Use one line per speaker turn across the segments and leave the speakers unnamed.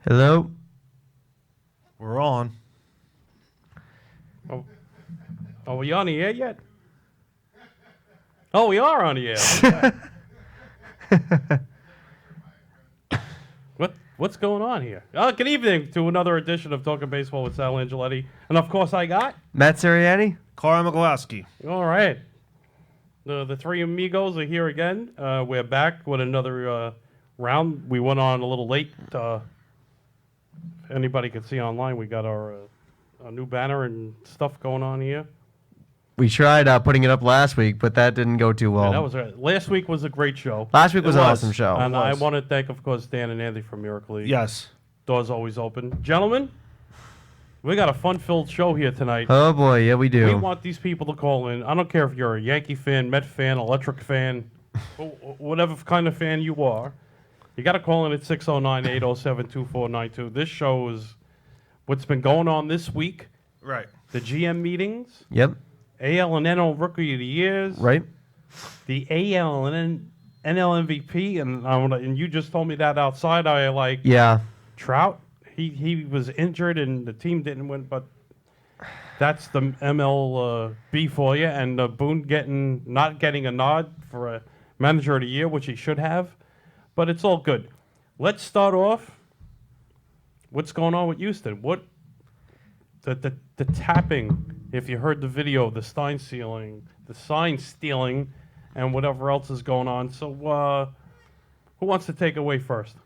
Hello?
We're on.
Oh, are we on the air yet? Oh, we are on the air. What's going on here? Good evening to another edition of Talking Baseball with Sal Angioletti. And of course I got...
Matt Sirianni?
Carl Mikulowski.
All right. The three amigos are here again. We're back with another round. We went on a little late. If anybody can see online, we got our new banner and stuff going on here.
We tried putting it up last week, but that didn't go too well.
Yeah, that was last week was a great show.
Last week was an awesome show.
And I want to thank, of course, Dan and Andy from Miracle League.
Yes.
Doors always open. Gentlemen, we got a fun-filled show here tonight.
Oh, boy. Yeah, we do.
We want these people to call in. I don't care if you're a Yankee fan, Met fan, Electric fan, whatever kind of fan you are. You got to call in at 609-807-2492. This show is what's been going on this week.
Right.
The GM meetings.
Yep.
AL and NL Rookie of the Years.
Right.
The AL and NL MVP. And you just told me that outside. I like
Yeah.
Trout. He was injured and the team didn't win, but that's the MLB for you. And Boone not getting a nod for a Manager of the Year, which he should have. But it's all good. Let's start off. What's going on with Houston? The tapping, if you heard the video, the sign stealing, and whatever else is going on. So who wants to take away first?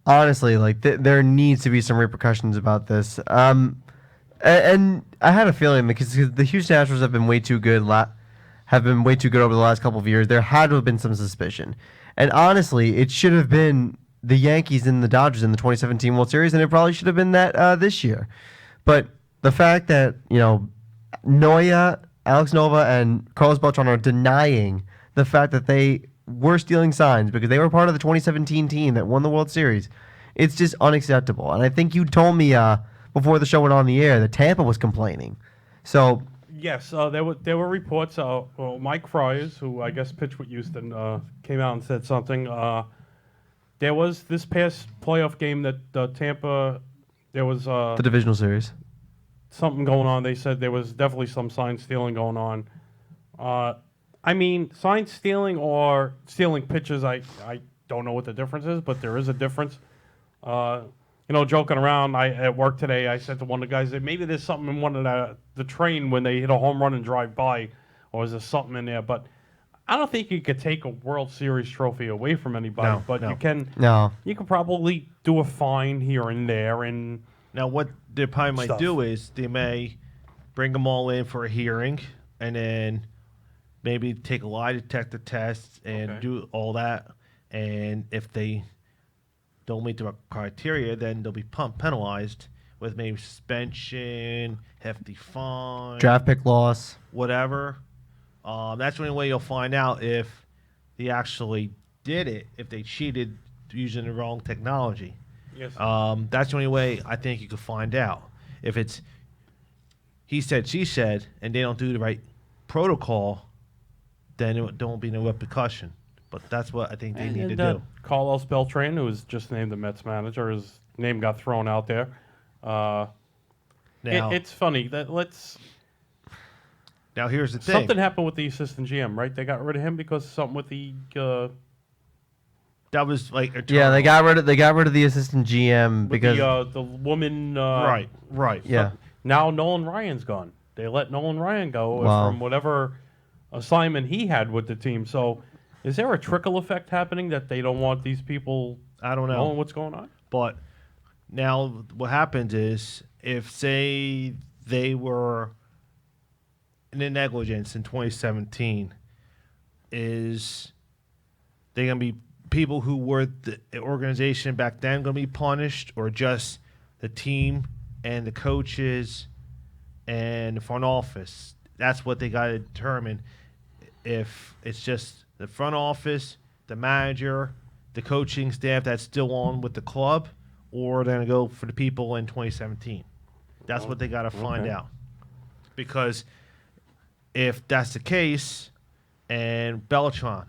Honestly, like there needs to be some repercussions about this. And I had a feeling because the Houston Astros have been way too good. Have been way too good over the last couple of years. There had to have been some suspicion. And honestly, it should have been the Yankees and the Dodgers in the 2017 World Series, and it probably should have been that this year. But the fact that, Noya, Alex Nova, and Carlos Beltran are denying the fact that they were stealing signs because they were part of the 2017 team that won the World Series, it's just unacceptable. And I think you told me before the show went on the air that Tampa was complaining. So...
Yes, there were reports. Mike Friars, who I guess pitched with Houston, came out and said something. There was this past playoff game that Tampa, there was
the divisional series.
Something going on. They said there was definitely some sign stealing going on. I mean, sign stealing or stealing pitches, I don't know what the difference is, but there is a difference. Joking around, at work today, I said to one of the guys that maybe there's something in one of the train when they hit a home run and drive by, or is there something in there? But I don't think you could take a World Series trophy away from anybody. You can.
No.
You could probably do a fine here and there. And
now what they probably might do is they may bring them all in for a hearing and then maybe take a lie detector test and do all that. And if they don't meet the criteria, then they'll be penalized with maybe suspension, hefty fine,
Draft pick loss,
whatever. That's the only way you'll find out if they actually did it, if they cheated using the wrong technology.
yes,
That's the only way I think you could find out. If it's he said, she said, and they don't do the right protocol, then there won't be no repercussion. But that's what I think they need to do.
Carlos Beltran, who was just named the Mets manager, his name got thrown out there.
Now,
it's funny that
now here's the thing.
Something happened with the assistant GM, right? They got rid of him because of something with the.
That was like eternal.
Yeah, they got rid of the assistant GM because
the woman.
Right.
Yeah.
Now Nolan Ryan's gone. They let Nolan Ryan go
Wow.
from whatever assignment he had with the team. So, is there a trickle effect happening that they don't want these people?
I don't know
knowing what's going on.
But now what happens is if say they were in a negligence in 2017, is they gonna be people who were the organization back then going to be punished, or just the team and the coaches and the front office? That's what they got to determine. If it's just the front office, the manager, the coaching staff that's still on with the club, or they're going to go for the people in 2017. That's what they got to find out. Because if that's the case, and Beltran,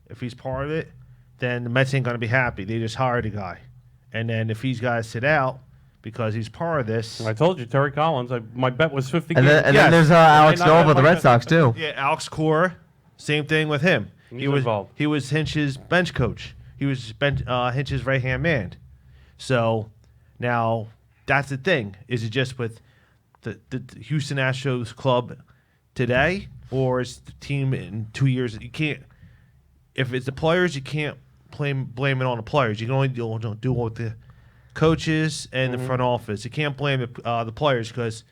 if he's part of it, then the Mets ain't going to be happy. They just hired a guy. And then if he's got to sit out because he's part of this,
I told you, Terry Collins. My bet was 50
And
games.
then
Yes.
there's Alex
They not
Nova,
have
the
like
Red
a-
Sox too.
yeah, Alex Cora, same thing with him.
He's involved.
He was Hinch's bench coach. He was Hinch's right hand man. So now that's the thing. Is it just with the Houston Astros club today, or is the team in 2 years? You can't. If it's the players, you can't blame it on the players. You can only do it with the coaches and the front office. You can't blame the players because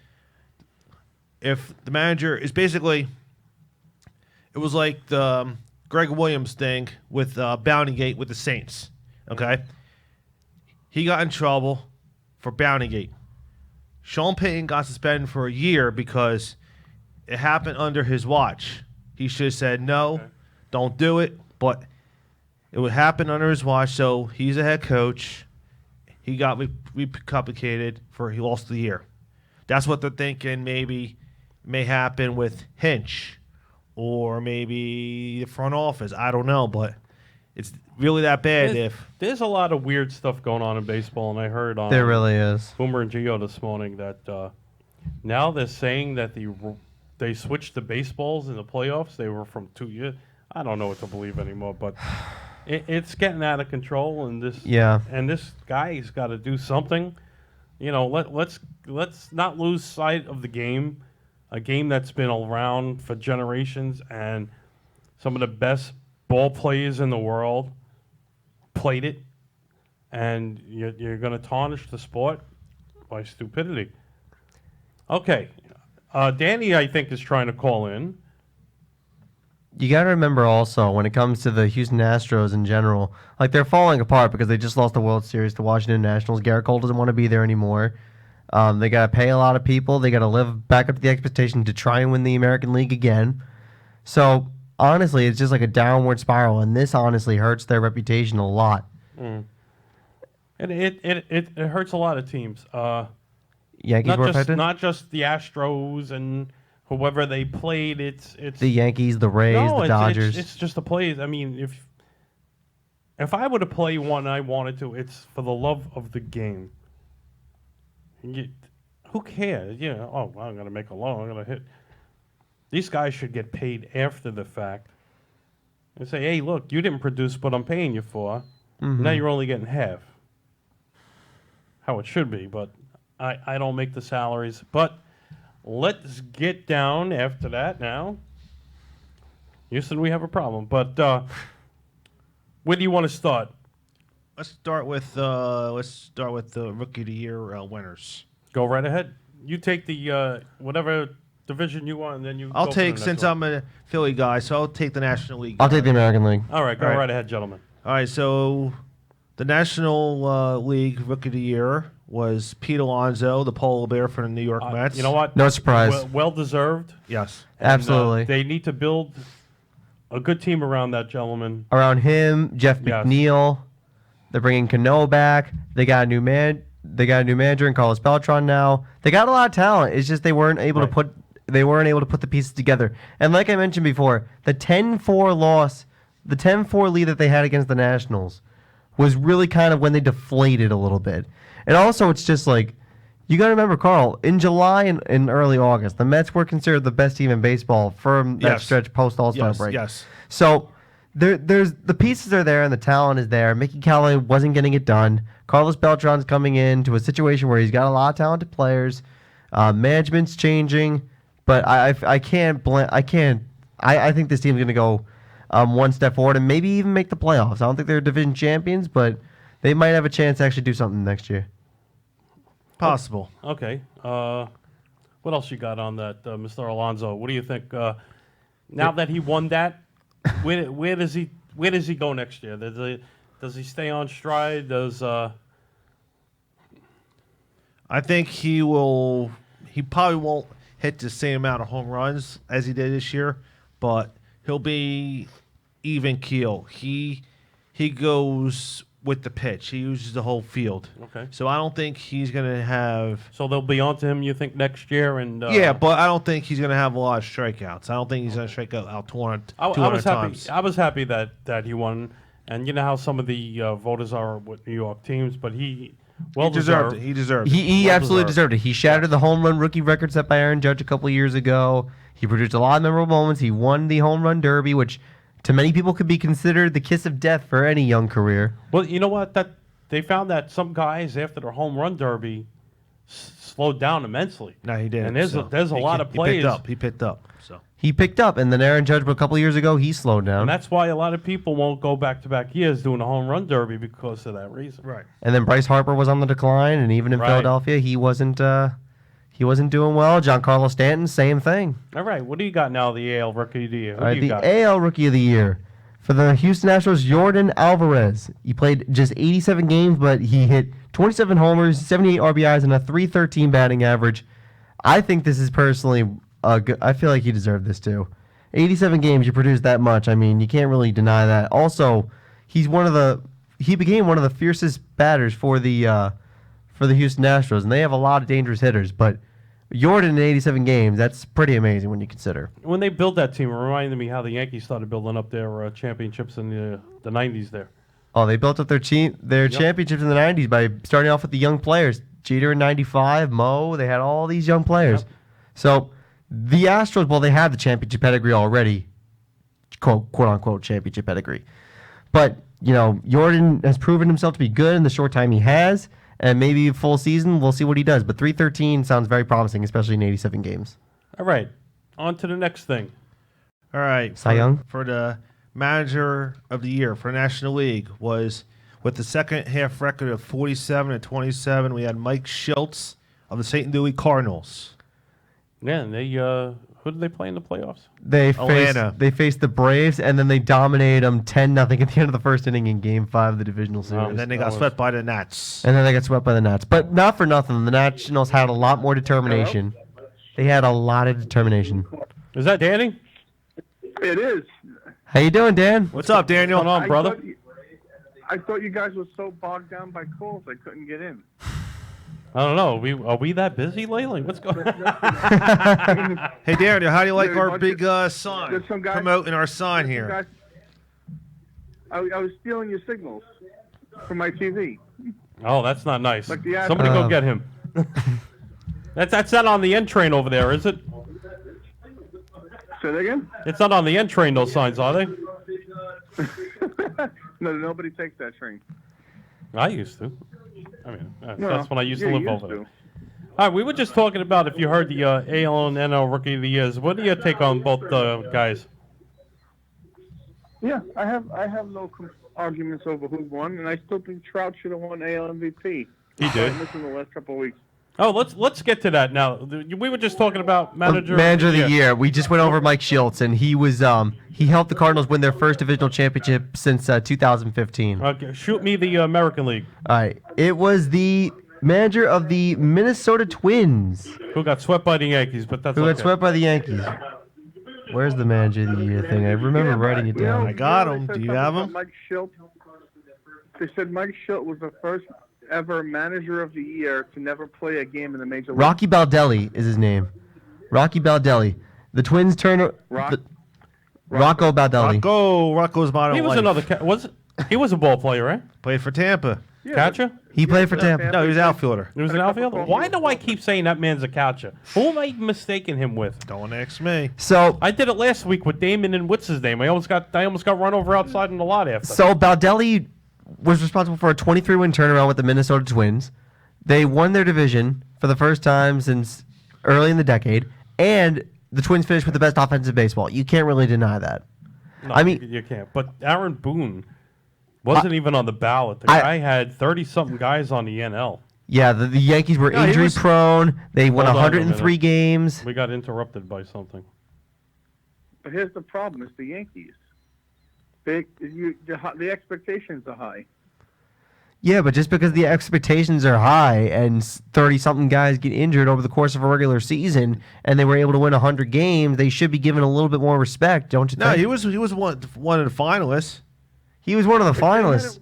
if the manager is basically, it was like the Greg Williams thing with Bountygate with the Saints. Okay, he got in trouble for Bountygate. Sean Payton got suspended for a year because it happened under his watch. He should have said no, don't do it, but it would happen under his watch. So he's a head coach. He got complicated for he lost the year. That's what they're thinking. Maybe may happen with Hinch, or maybe the front office. I don't know, but it's really that bad.
There's a lot of weird stuff going on in baseball, and I heard on
There really is.
Boomer and Gio this morning that now they're saying that they switched the baseballs in the playoffs. They were from 2 years. I don't know what to believe anymore, but it's getting out of control, and this guy's got to do something. You know, let's not lose sight of the game, a game that's been around for generations, and some of the best ball players in the world played it, and you're going to tarnish the sport by stupidity. Okay, Danny, I think, is trying to call in.
You got to remember also when it comes to the Houston Astros in general, like they're falling apart because they just lost the World Series to Washington Nationals. Garrett Cole doesn't want to be there anymore. They got to pay a lot of people. They got to live back up to the expectation to try and win the American League again. So honestly, it's just like a downward spiral, and this honestly hurts their reputation a lot.
And it hurts a lot of teams.
Yankees were affected.
Not just the Astros and whoever they played. It's
The Yankees, the Rays, the Dodgers.
It's just the plays. I mean, if I were to play one I wanted to, it's for the love of the game. Who cares? You know, oh, well, I'm going to make a loan. I'm going to hit. These guys should get paid after the fact. And say, hey, look, you didn't produce what I'm paying you for. Now you're only getting half. How it should be, but I don't make the salaries. But let's get down after that now. Houston, we have a problem. But where do you want to start?
Let's start with the Rookie of the Year winners.
Go right ahead. You take the whatever division you want, and then you.
I'll
go for the
take,
next
since
one.
I'm a Philly guy, so I'll take the National League.
I'll take the American League.
All right, go
All right.
right ahead, gentlemen.
All right, so the National League Rookie of the Year was Pete Alonso, the polar bear for the New York Mets.
You know what?
No surprise.
Well deserved.
Yes.
And,
Absolutely.
they need to build a good team around that gentleman.
Around him, Jeff
Yes.
McNeil. They're bringing Cano back. They got a new man. They got a new manager in Carlos Beltran now. They got a lot of talent. It's just they weren't able to put the pieces together. And like I mentioned before, the 10-4 lead that they had against the Nationals was really kind of when they deflated a little bit. And also, it's just like, you got to remember, Carl, in July and early August, the Mets were considered the best team in baseball from that
Yes.
stretch post All-Star break.
Yes.
So there's the pieces are there and the talent is there. Mickey Callaway wasn't getting it done. Carlos Beltran's coming into a situation where he's got a lot of talented players. Management's changing, but I think this team's going to go one step forward and maybe even make the playoffs. I don't think they're division champions, but they might have a chance to actually do something next year.
Possible.
Okay. What else you got on that, Mr. Alonso? What do you think? Now that he won that, where does he go next year? Does he stay on stride? I
think he will. He probably won't hit the same amount of home runs as he did this year, but he'll be even keel. He goes with the pitch. He uses the whole field.
Okay.
So I don't think he's going to have.
So they'll be on to him, you think, next year? And
Yeah, but I don't think he's going to have a lot of strikeouts. I don't think he's going to strike out 200
I was
times.
happy. I was happy that he won, And you know how some of the voters are with New York teams, but he
deserved it. He deserved it.
He absolutely deserved it. He shattered the home run rookie record set by Aaron Judge a couple years ago. He produced a lot of memorable moments. He won the home run derby, which to many people could be considered the kiss of death for any young career.
Well, you know what? That they found that some guys after their home run derby slowed down immensely.
No, he didn't.
And there's a lot of players.
He picked up. So
He picked up, and then Aaron Judge a couple years ago, he slowed down.
And that's why a lot of people won't go back-to-back years doing a home run derby because of that reason.
right.
And then Bryce Harper was on the decline, and even in
Right.
Philadelphia, he wasn't doing well. Giancarlo Stanton, same thing.
All right, what do you got now, the AL Rookie of the Year? Who
All right,
do you
the
got?
AL Rookie of the Year for the Houston Astros, Jordan Alvarez. He played just 87 games, but he hit 27 homers, 78 RBIs, and a .313 batting average. I think this is personally I feel like he deserved this too. 87 games, you produce that much. I mean, you can't really deny that. Also, he became one of the fiercest batters for the Houston Astros, and they have a lot of dangerous hitters. But Jordan in 87 games, that's pretty amazing when you consider.
When they built that team, it reminded me how the Yankees started building up their championships in the 90s there.
Oh, they built up their championships in the 90s by starting off with the young players. Jeter in 95, Mo, they had all these young players.
Yep.
So the Astros, well, they had the championship pedigree already, quote-unquote championship pedigree. But, Jordan has proven himself to be good in the short time he has, and maybe a full season, we'll see what he does. But .313 sounds very promising, especially in 87 games.
All right, on to the next thing.
All right.
Cy Young?
For the manager of the year for the National League was with the second half record of 47-27. We had Mike Schultz of the St. Louis Cardinals.
Yeah, and who did they play in the playoffs?
Atlanta.
They faced the Braves, and then they dominated them 10-0 at the end of the first inning in Game 5 of the divisional series.
And then they got swept by the Nats.
And then they got swept by the Nats. But not for nothing. The Nationals had a lot more determination. They had a lot of determination.
Is that Danny?
It is.
How you doing, Dan?
What's up, Daniel?
What's going on, brother?
I thought you guys were so bogged down by calls I couldn't get in.
I don't know. Are we that busy lately? What's going on?
Hey, Daniel, how do you like
Yeah,
our
bunch
big
of-
sign?
there's some guys-
Promoting our sign here.
Guys, I was stealing your signals from my TV.
Oh, that's not nice.
Like the
Somebody go
Oh.
get him. That's not on the N train over there, is it?
Say that again?
It's not on the N train, those signs, are they?
No, nobody takes that train.
I used to. I mean,
No,
that's when I used to
you
live over there. All right, we were just talking about if you heard the AL and NL Rookie of the Years. What do you take on both guys?
Yeah, I have no arguments over who won, and I still think Trout should have won AL MVP.
He did.
Missing the last couple of weeks.
Oh, let's get to that now. We were just talking about manager
of the year. We just went over Mike Schultz, and he was he helped the Cardinals win their first divisional championship since 2015.
Okay, shoot me the American League.
All right. It was the manager of the Minnesota Twins
Who got swept by the Yankees, but that's
who
okay.
got swept by the Yankees. Where's the manager of the year thing? I remember writing it down.
I got
they
him.
said
Do you
something
have
about
him?
Mike Schultz. They said Mike Schultz was the first ever manager of the year to never play a game in the major league.
Rocky Baldelli is his name. Rocky Baldelli. The Twins turn. Rocco Baldelli.
Rocco's bottom
He was
life.
another. He was a ball player, right?
Played for Tampa.
Yeah,
Catcher?
He played for Tampa.
No, he was outfielder.
He was an outfielder. Why do I keep saying that man's a catcher? Who am I mistaking him with?
Don't ask me.
So
I did it last week with Damon and what's his name? I almost got run over outside in the lot after.
So Baldelli was responsible for a 23-win turnaround with the Minnesota Twins. They won their division for the first time since early in the decade, and the Twins finished with the best offense in baseball. You can't really deny that.
No,
I mean-
you can't. But Aaron Boone wasn't even on the ballot. The guy had 30-something guys on the NL.
Yeah, the Yankees were
No, he
injury
was-
prone. They won
Hold on a
103
minute.
games.
We got interrupted by something.
But here's the problem: it's the Yankees. The expectations are high.
Yeah, but just because the expectations are high and 30-something guys get injured over the course of a regular season and they were able to win 100 games, they should be given a little bit more respect, don't you
No,
think?
he was one of the finalists.
He was one of the finalists.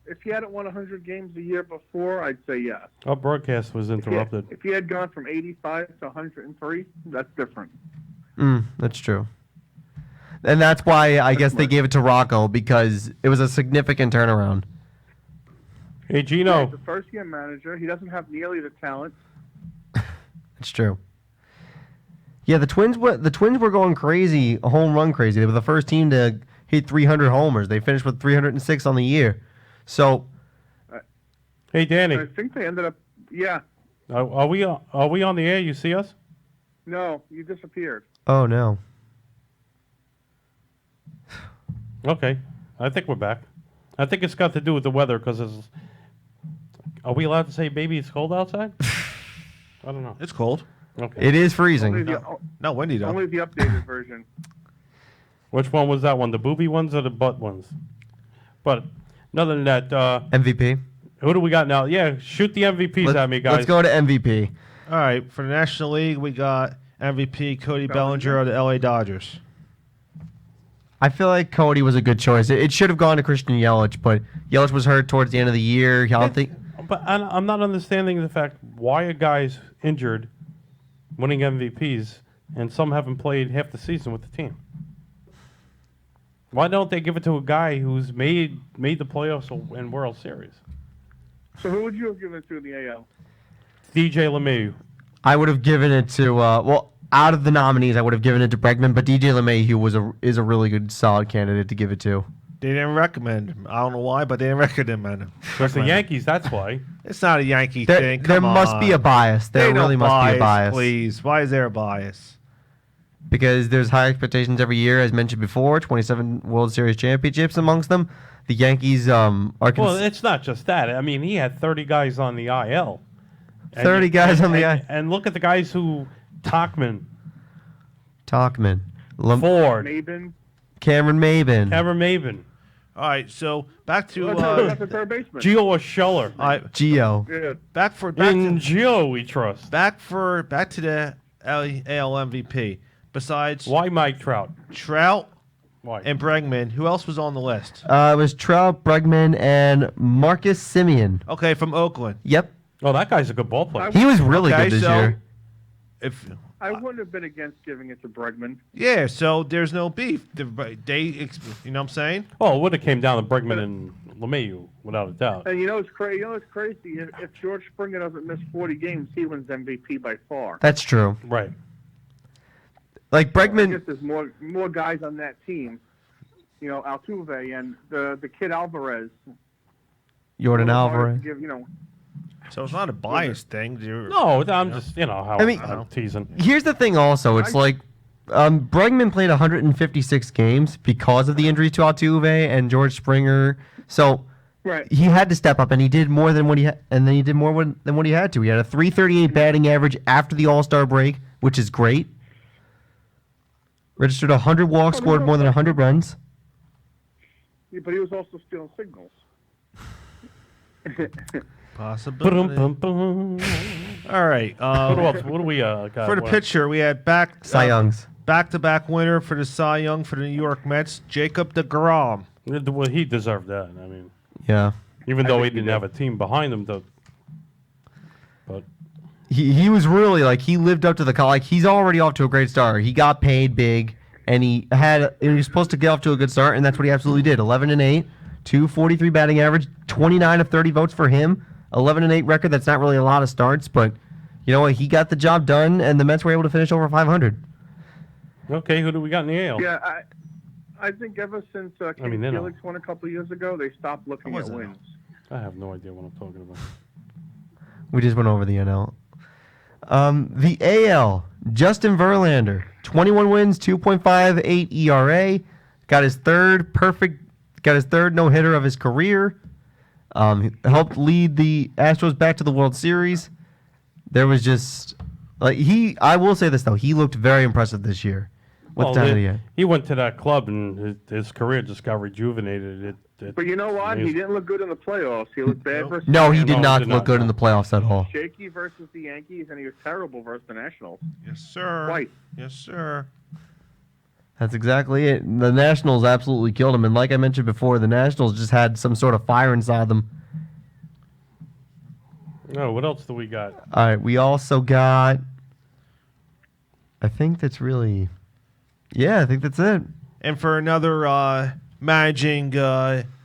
If he hadn't won 100 games a year before, I'd say yes.
Our broadcast was interrupted.
If he had gone from 85 to 103, that's different.
That's true. And that's why I guess they gave it to Rocco, because it was a significant turnaround.
Hey,
He's
Gino.
a first-year manager. He doesn't have nearly the talent.
It's true. Yeah, the Twins were going crazy, home run crazy. They were the first team to hit 300 homers. They finished with 306 on the year. So,
Hey, Danny.
I think they ended up. Yeah.
Are we on the air? You see us?
No, you disappeared.
oh no.
Okay. I think we're back. I think it's got to do with the weather because it's. Are we allowed to say, baby, it's cold outside? I don't know.
It's cold.
Okay.
It is
Only
freezing.
the,
No, windy though.
only the updated version.
Which one was that one? The booby ones or the butt ones? But other than that,
MVP.
who do we got now? Yeah, shoot the MVPs at me, guys.
Let's go to MVP.
All right, for the National League, we got MVP Cody Bellinger of the LA Dodgers.
I feel like Cody was a good choice. It should have gone to Christian Yelich, but Yelich was hurt towards the end of the year. I don't think.
But I'm not understanding the fact why a guy's injured, winning MVPs, and some haven't played half the season with the team. Why don't they give it to a guy who's made the playoffs and World Series?
So who would you have given it to in the AL?
DJ LeMahieu.
I would have given it to out of the nominees, I would have given it to Bregman, but DJ LeMahieu is a really good, solid candidate to give it to.
They didn't recommend him. I don't know why, but they didn't recommend him.
Because the Yankees, that's why.
It's not a Yankee
There,
thing.
there
Come
must
on.
be a bias. There
Ain't no
really must be a bias.
Please, why is there a bias?
Because there's high expectations every year, as mentioned before. 27 World Series championships amongst them. The Yankees are.
Well, it's not just that. I mean, he had 30 guys on the IL.
30 guys on the IL.
And look at the guys who Tachman,
Talkman,
Ford,
Maben.
Cameron Maben.
Cameron Maben,
All right, so back to
That's the third baseman.
Gio Urshela.
all right,
Gio.
Yeah.
back to
Gio we trust.
back to the AL MVP. Besides
Why Mike Trout?
Trout
Why?
and Bregman, who else was on the list?
It was Trout, Bregman, and Marcus Simeon.
Okay, from Oakland.
Yep.
Oh, that guy's a good ball player.
He was really
Okay,
good this
so
year.
if
I wouldn't have been against giving it to Bregman.
yeah, so there's no beef. You know what I'm saying?
Oh, it would have came down to Bregman and LeMahieu, without a doubt.
And you know it's crazy. You know it's crazy. If George Springer doesn't miss 40 games, he wins MVP by far.
That's true.
Right.
Like
I
Bregman.
guess there's more guys on that team. You know, Altuve and the kid Alvarez.
Jordan
It's hard to
Alvarez.
Give, you know,
So it's not a biased thing.
No, I'm just, how
I mean-
I'm teasing.
Here's the thing also. It's like Bregman played 156 games because of the injury to Altuve and George Springer. So
right.
he had to step up, and he did more than what he and then he did more than what he had to. He had a 338 batting average after the All-Star break, which is great. Registered 100 walks, scored more than 100 runs.
Yeah, but he was also stealing signals.
Possibility.
Ba-dum-bum-bum.
All right.
What else? What do we got?
For the
What-
pitcher, we had
Cy Youngs.
back-to-back winner for the Cy Young for the New York Mets, Jacob deGrom.
Well, he deserved that. I mean,
Yeah.
even though he
think he
didn't
did.
have a team behind him, though. But
He was really like he lived up to the call. Like he's already off to a great start. He got paid big, and he was supposed to get off to a good start, and that's what he absolutely did. 11-8, 243 batting average, 29 of 30 votes for him. 11-8 record. That's not really a lot of starts, but you know what? He got the job done, and the Mets were able to finish over 500.
okay, who do we got in the AL?
Yeah, I think ever since Ken
they're not.
Felix won a couple years ago, they stopped looking at
wasn't
wins.
I have no idea what I'm talking about.
We just went over the NL. The AL, Justin Verlander, 21 wins, 2.58 ERA, got his third no-hitter of his career. Helped lead the Astros back to the World Series. There was just I will say this though, he looked very impressive this year. What time of the year?
He went to that club and his career just got rejuvenated.
But you know what? He didn't look good in the playoffs. He looked bad versus
No, he
the
did
No,
not
did
look
not,
good
no.
in the playoffs at all.
shaky versus the Yankees, and he was terrible versus the Nationals.
Yes, sir.
Twice.
Yes, sir.
That's exactly it. The Nationals absolutely killed him, and like I mentioned before, the Nationals just had some sort of fire inside them.
No, what else do we got?
All right, we also got. I think that's really. Yeah, I think that's it.
and for another managing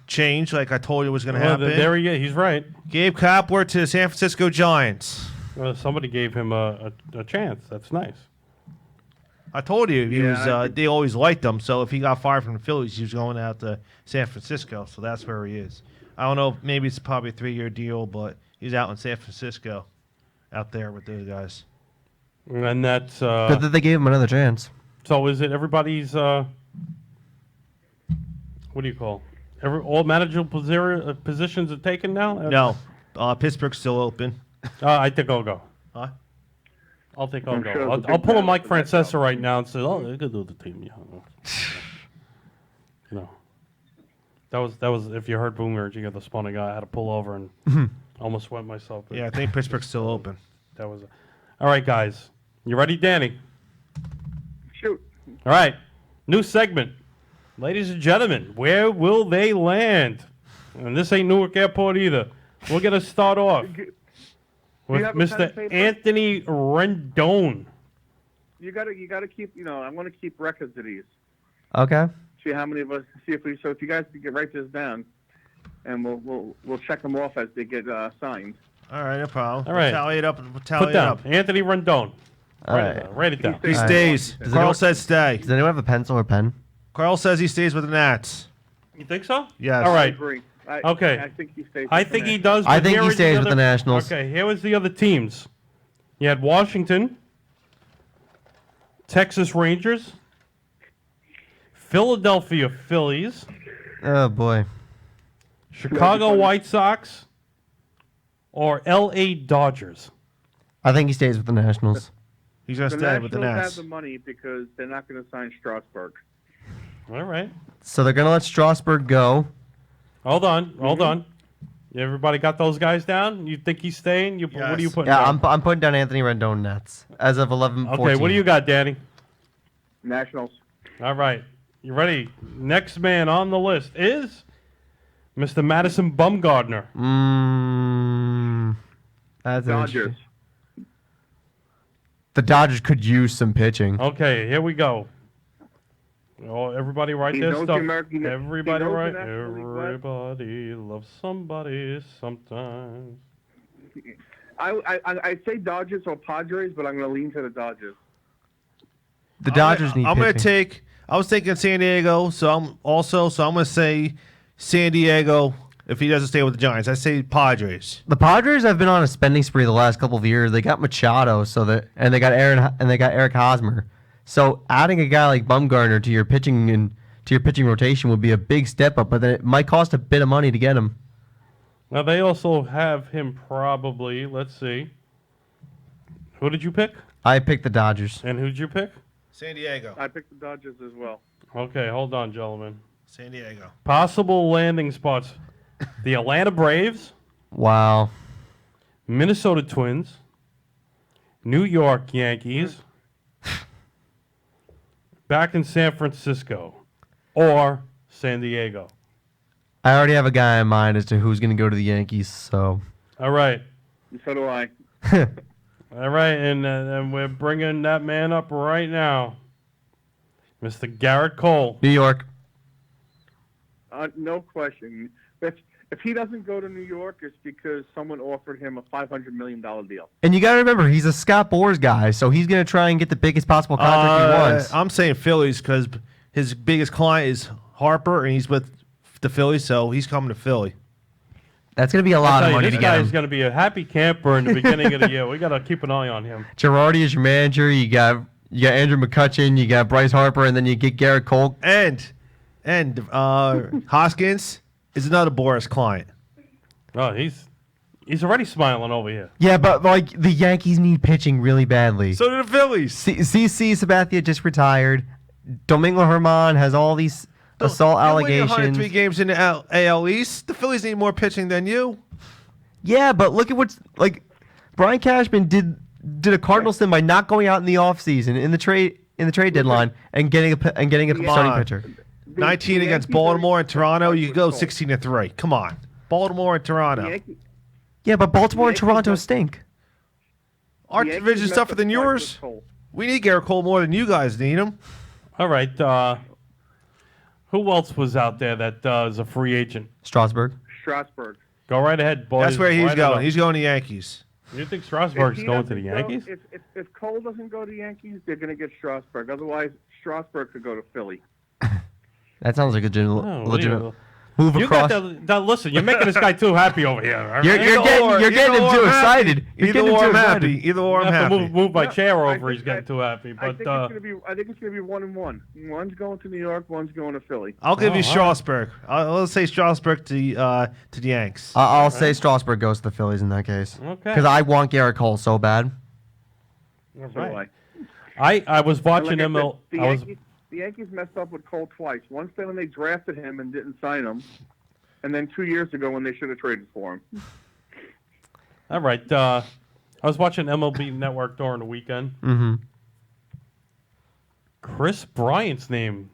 change, like I told you was going to happen.
There he is. He's right.
Gabe Kapler to the San Francisco Giants.
Somebody gave him a chance. That's nice.
I told you he
Yeah,
was. They always liked him. So if he got fired from the Phillies, he was going out to San Francisco. So that's where he is. I don't know. Maybe it's probably a 3-year deal, but he's out in San Francisco, out there with those guys.
And that's
Good that they gave him another chance.
so. Is it everybody's? What do you call? All managerial positions are taken now.
No, Pittsburgh's still open.
I think I'll go.
Huh?
I'll think I'll
I'm
go.
sure it's a
I'll
big
pull a
battle
Mike
for that
Francesa
belt.
right now and say, "Oh, they could do the team." Yeah. You know, that was. If you heard Boomer, you got the spawning guy. I had to pull over and almost wet myself. But
Yeah, I think Pittsburgh's still open.
that was. All right, guys, you ready, Danny?
Shoot.
All right, new segment. Ladies and gentlemen, where will they land? And this ain't Newark Airport either. We're going to start off with
have a pen
Mr.
and paper?
Anthony Rendon.
You gotta keep. I'm gonna keep records of these.
Okay.
See how many of us. See if we. So if you guys could write this down, and we'll check them off as they get signed.
All right, no problem.
All right.
We'll tally it up. We'll tally
Put
it
down
up.
Anthony Rendon.
All right.
Write it down.
He
All right.
stays.
Does
Carl
anyone-
says stay.
Does anyone have a pencil or pen?
Carl says he stays with the Nats.
You think so?
Yes.
All
I
right.
agree.
Okay.
I think he stays.
I
with
think
the
he
Nats.
does.
I
but
think
here
he
is
stays with
other-
the Nationals.
Okay, here was the other teams. You had Washington, Texas Rangers, Philadelphia Phillies,
Oh boy.
Chicago White Sox, or L.A. Dodgers.
I think he stays with the Nationals.
He's going to
The
stay with the
Nationals
Nats.
have the money because they're not going to sign Strasburg.
All right.
So they're gonna let Strasburg go.
Hold on. Everybody got those guys down? You think he's staying? What are you
Yes.
putting
Yeah,
down?
I'm putting down Anthony Rendon Nets as of 11:14.
Okay, what do you got, Danny?
Nationals.
All right. You ready? Next man on the list is Mr. Madison Bumgarner.
That's an
Dodgers.
interesting- The Dodgers could use some pitching.
Okay, here we go. Oh, everybody write
He
their
knows the
stuff.
American-
Everybody
he knows the
write.
National League West.
Everybody loves somebody sometimes.
I'd say Dodgers or Padres, but I'm going to lean to the Dodgers.
The Dodgers need
I'm
pitching.
going to take. I was thinking San Diego, so I'm going to say San Diego if he doesn't stay with the Giants. I say Padres.
The Padres have been on a spending spree the last couple of years. They got Machado, and they got Eric Hosmer. So adding a guy like Bumgarner to your pitching rotation would be a big step up, but then it might cost a bit of money to get him.
Now they also have him probably. Let's see. Who did you pick?
I picked the Dodgers.
And who did you pick?
San Diego.
I picked the Dodgers as well.
Okay, hold on, gentlemen.
San Diego.
Possible landing spots: the Atlanta Braves,
Wow.
Minnesota Twins, New York Yankees, back in San Francisco, or San Diego.
I already have a guy in mind as to who's going to go to the Yankees, so.
All right.
So do I.
All right, and we're bringing that man up right now. Mr. Garrett Cole.
New York.
No question. If he doesn't go to New York, it's because someone offered him a $500 million deal.
And you got to remember, he's a Scott Boras guy, so he's going to try and get the biggest possible contract he wants.
I'm saying Phillies because his biggest client is Harper, and he's with the Phillies, so he's coming to Philly.
That's going to be a lot of money
This
to get
guy
him.
is going to be a happy camper in the beginning of the year. We got to keep an eye on him.
Girardi is your manager. You got Andrew McCutchen. You got Bryce Harper, and then you get Garrett Cole.
And Hoskins is another Boris client.
Oh, he's already smiling over here.
Yeah, but like the Yankees need pitching really badly.
So do the Phillies.
CC Sabathia just retired. Domingo Herman has all these assault
You're winning
allegations.
103 games in the AL East. The Phillies need more pitching than you.
Yeah, but look at what's like. Brian Cashman did a Cardinals thing by not going out in the offseason in the trade deadline and getting a starting
on.
pitcher.
19 against Baltimore and Toronto. You could go 16-3. Come on, Baltimore and Toronto.
Yeah, but Baltimore and
Yankees
Toronto
must-
stink.
Our
The Yankees
division's
messed
tougher
up
than
twice
yours.
with Cole.
We need Garrett Cole more than you guys need him.
All right. Who else was out there that is a free agent?
Strasburg.
Strasburg.
Go right ahead, boys.
That's where he's
Line it
going.
up.
He's going to Yankees.
You think
If
Strasburg's
he
going to the
doesn't go-
Yankees?
If Cole doesn't go to the Yankees, they're going to get Strasburg. Otherwise, Strasburg could go to Philly.
That sounds like a
Oh,
legitimate move
You
across.
got the listen. You're making this guy too happy over here. all right?
You're getting him too excited. You're
Either
getting him
or
too
I'm
excited.
happy. Either or
I
I'm
have to
happy.
move my
No,
chair
I
over. He's
think
getting too happy.
I
But
think it's going to be 1-1. One's going to New York. One's going to Philly.
I'll give you
all right.
Strasburg. I'll say Strasburg to the Yanks.
I'll say Strasburg goes to the Phillies in that case.
Okay.
Because I want Garrett Cole so bad.
All
So do
right.
I.
I was watching
And like I
ML.
said, the Yankees messed up with Cole twice. Once when they drafted him and didn't sign him, and then 2 years ago when they should have traded for him.
All right. I was watching MLB Network during the weekend.
Mm-hmm.
Chris Bryant's name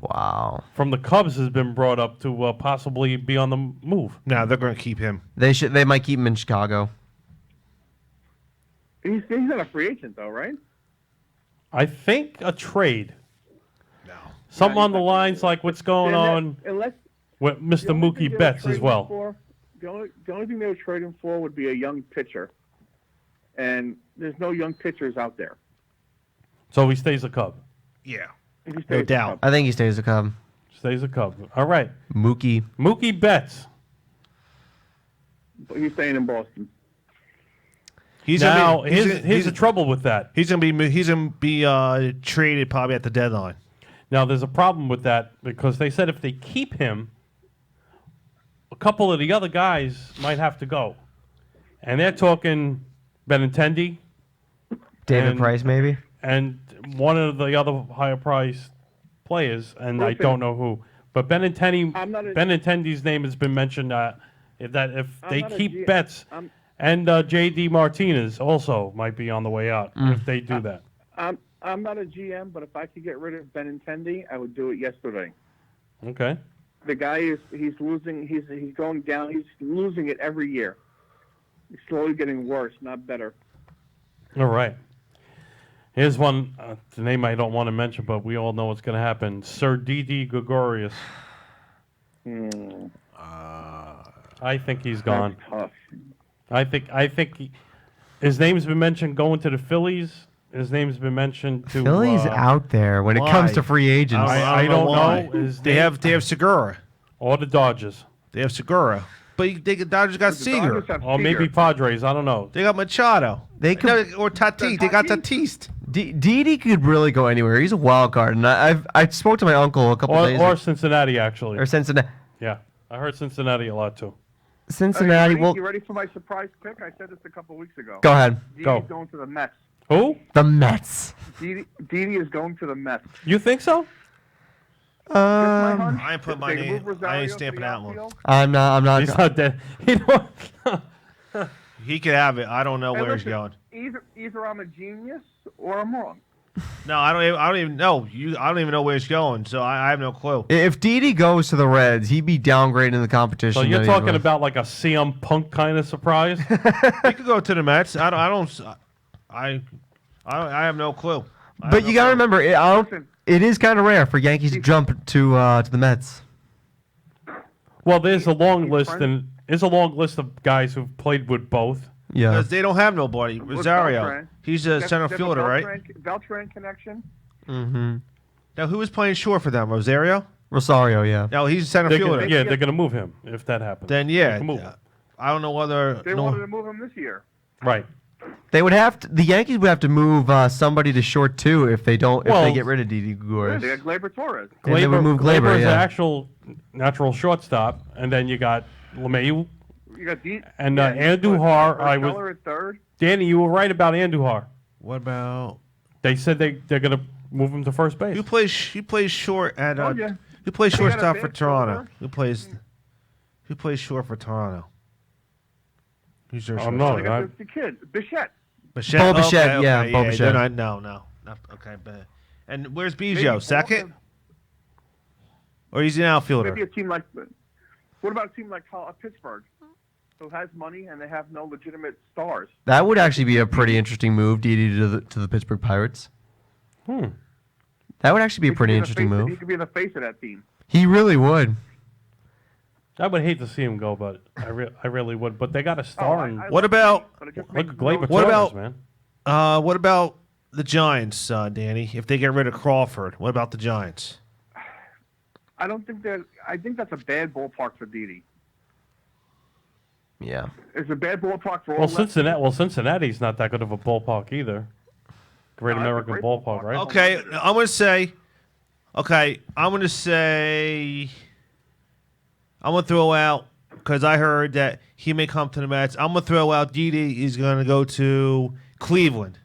Wow.
from the Cubs has been brought up to possibly be on the move.
No, they're going to keep him.
They might keep him in Chicago.
He's not a free agent though, right?
I think a trade.
No.
Something
Yeah,
on the lines like what's going on
Unless
with Mr.
the only thing
Mookie
they would
Betts
trade
as
him
well.
for- the only thing they would trade him for would be a young pitcher, and there's no young pitchers out there.
So he stays a Cub.
Yeah.
If he stays
No
with
doubt.
Cubs.
I think he stays a Cub.
Stays a Cub. All right.
Mookie.
Mookie Betts.
But he's staying in Boston.
He's
Now,
gonna be,
here's the trouble with that.
he's gonna be traded probably at the deadline.
Now, there's a problem with that because they said if they keep him, a couple of the other guys might have to go. And they're talking Benintendi
David
And-
Price, maybe?
and one of the other higher priced players, and I
Listen.
don't know who. But Benintendi's name has been mentioned if
I'm
they
not a
keep
G-
Betts,
I'm-
and J.D. Martinez also might be on the way out if they do that.
I'm not a GM, but if I could get rid of Benintendi, I would do it yesterday.
Okay.
The guy he's losing. He's going down. He's losing it every year. He's slowly getting worse, not better.
All right. Here's one, the name I don't want to mention, but we all know what's going to happen. Sir Didi Gregorius. I think he's gone.
That's tough.
I think his name's been mentioned going to the Phillies. His name's been mentioned to
Philly's out there when it comes
why?
to free agents.
I don't
why.
know. His
They
name-
have Segura.
or the Dodgers,
They have Segura. But the Dodgers got
The
Seager.
Dodgers have
or maybe
Seager.
Padres. I don't know.
They got Machado.
They could-
or Tatis. They got Tatis.
Didi could really go anywhere. He's a wild card, and I spoke to my uncle a couple days
Or
ago.
Cincinnati, actually.
Or Cincinnati.
Yeah, I heard Cincinnati a lot too.
Cincinnati.
You
Well,
ready for my surprise pick? I said this a couple weeks ago.
go ahead.
Didi's
Go.
going to the Mets.
Who?
The Mets.
Didi is going to the Mets.
You think so?
I ain't put my
They
name.
move Rosario
I ain't
to
stamping
the
that one.
outfield.
I'm not.
He's not dead.
He could have it. I don't know
Hey,
where he's
listen,
going.
Either I'm a genius or I'm wrong.
No, I don't even know. I don't even know where he's going. So I have no clue.
If Didi goes to the Reds, he'd be downgraded in the competition.
So you're
that he's
talking
with.
about like a CM Punk kind of surprise?
He could go to the Mets. I have no clue.
But you gotta remember,
Listen.
it is kind of rare for Yankees to jump to the Mets.
Well, there's a long
He's
list,
friends-
and there's a long list of guys who've played with both.
Yeah.
Because they don't have nobody. Rosario.
Beltran.
He's a center
There's a
fielder, right?
Beltran connection.
Mm-hmm.
Now, who was playing short for them? Rosario?
Rosario, yeah.
No, he's a center
They're
fielder.
gonna, they're going to move him if that happens.
Then,
They
yeah.
can move him.
I don't know whether.
They wanted to move him this year.
Right.
They would have to. The Yankees would have to move somebody to short too if they don't. If
Well,
they get rid of Didi
They
Gregorius.
got Gleyber Torres.
And they would move Gleyber,
is
yeah.
an actual natural shortstop, and then you got LeMahieu.
You got
And, Andujar, I was-
Keller at third.
Danny, you were right about Andujar.
What about.
They said they're going to move him to first base.
He plays short at.
Oh, yeah.
Who plays
They got a
shortstop for
big
Toronto?
shoulder.
Who plays short for Toronto? Who's their
Oh,
shortstop?
no.
They got the kid, Bichette.
Bichette.
Bo Bichette,
Okay,
yeah,
okay,
Bo
they're
Bichette.
not- no. Okay, but and where's
Maybe
Biggio? Second, or he's an outfielder?
Maybe a team like. What about a team like Pittsburgh, who has money and they have no legitimate stars?
That would actually be a pretty interesting move, Didi to the Pittsburgh Pirates. That would actually be a pretty
He
interesting
He
move.
could be the face of that team.
He really would.
I would hate to see him go, but I really would. But they got a star. and
What about
look at Gleyber
what
Torres,
about-
man?
what about the Giants, Danny? If they get rid of Crawford, what about the Giants?
I don't think that. I think that's a bad ballpark for Didi.
Yeah.
It's a bad ballpark for all.
Cincinnati's
not that good of a ballpark either. Great
No, that's a
American
great
ballpark,
ballpark.
right?
Okay, I'm gonna say. Okay, I'm gonna say. I'm gonna throw out because I heard that he may come to the Mets. I'm gonna throw out Didi is gonna go to Cleveland.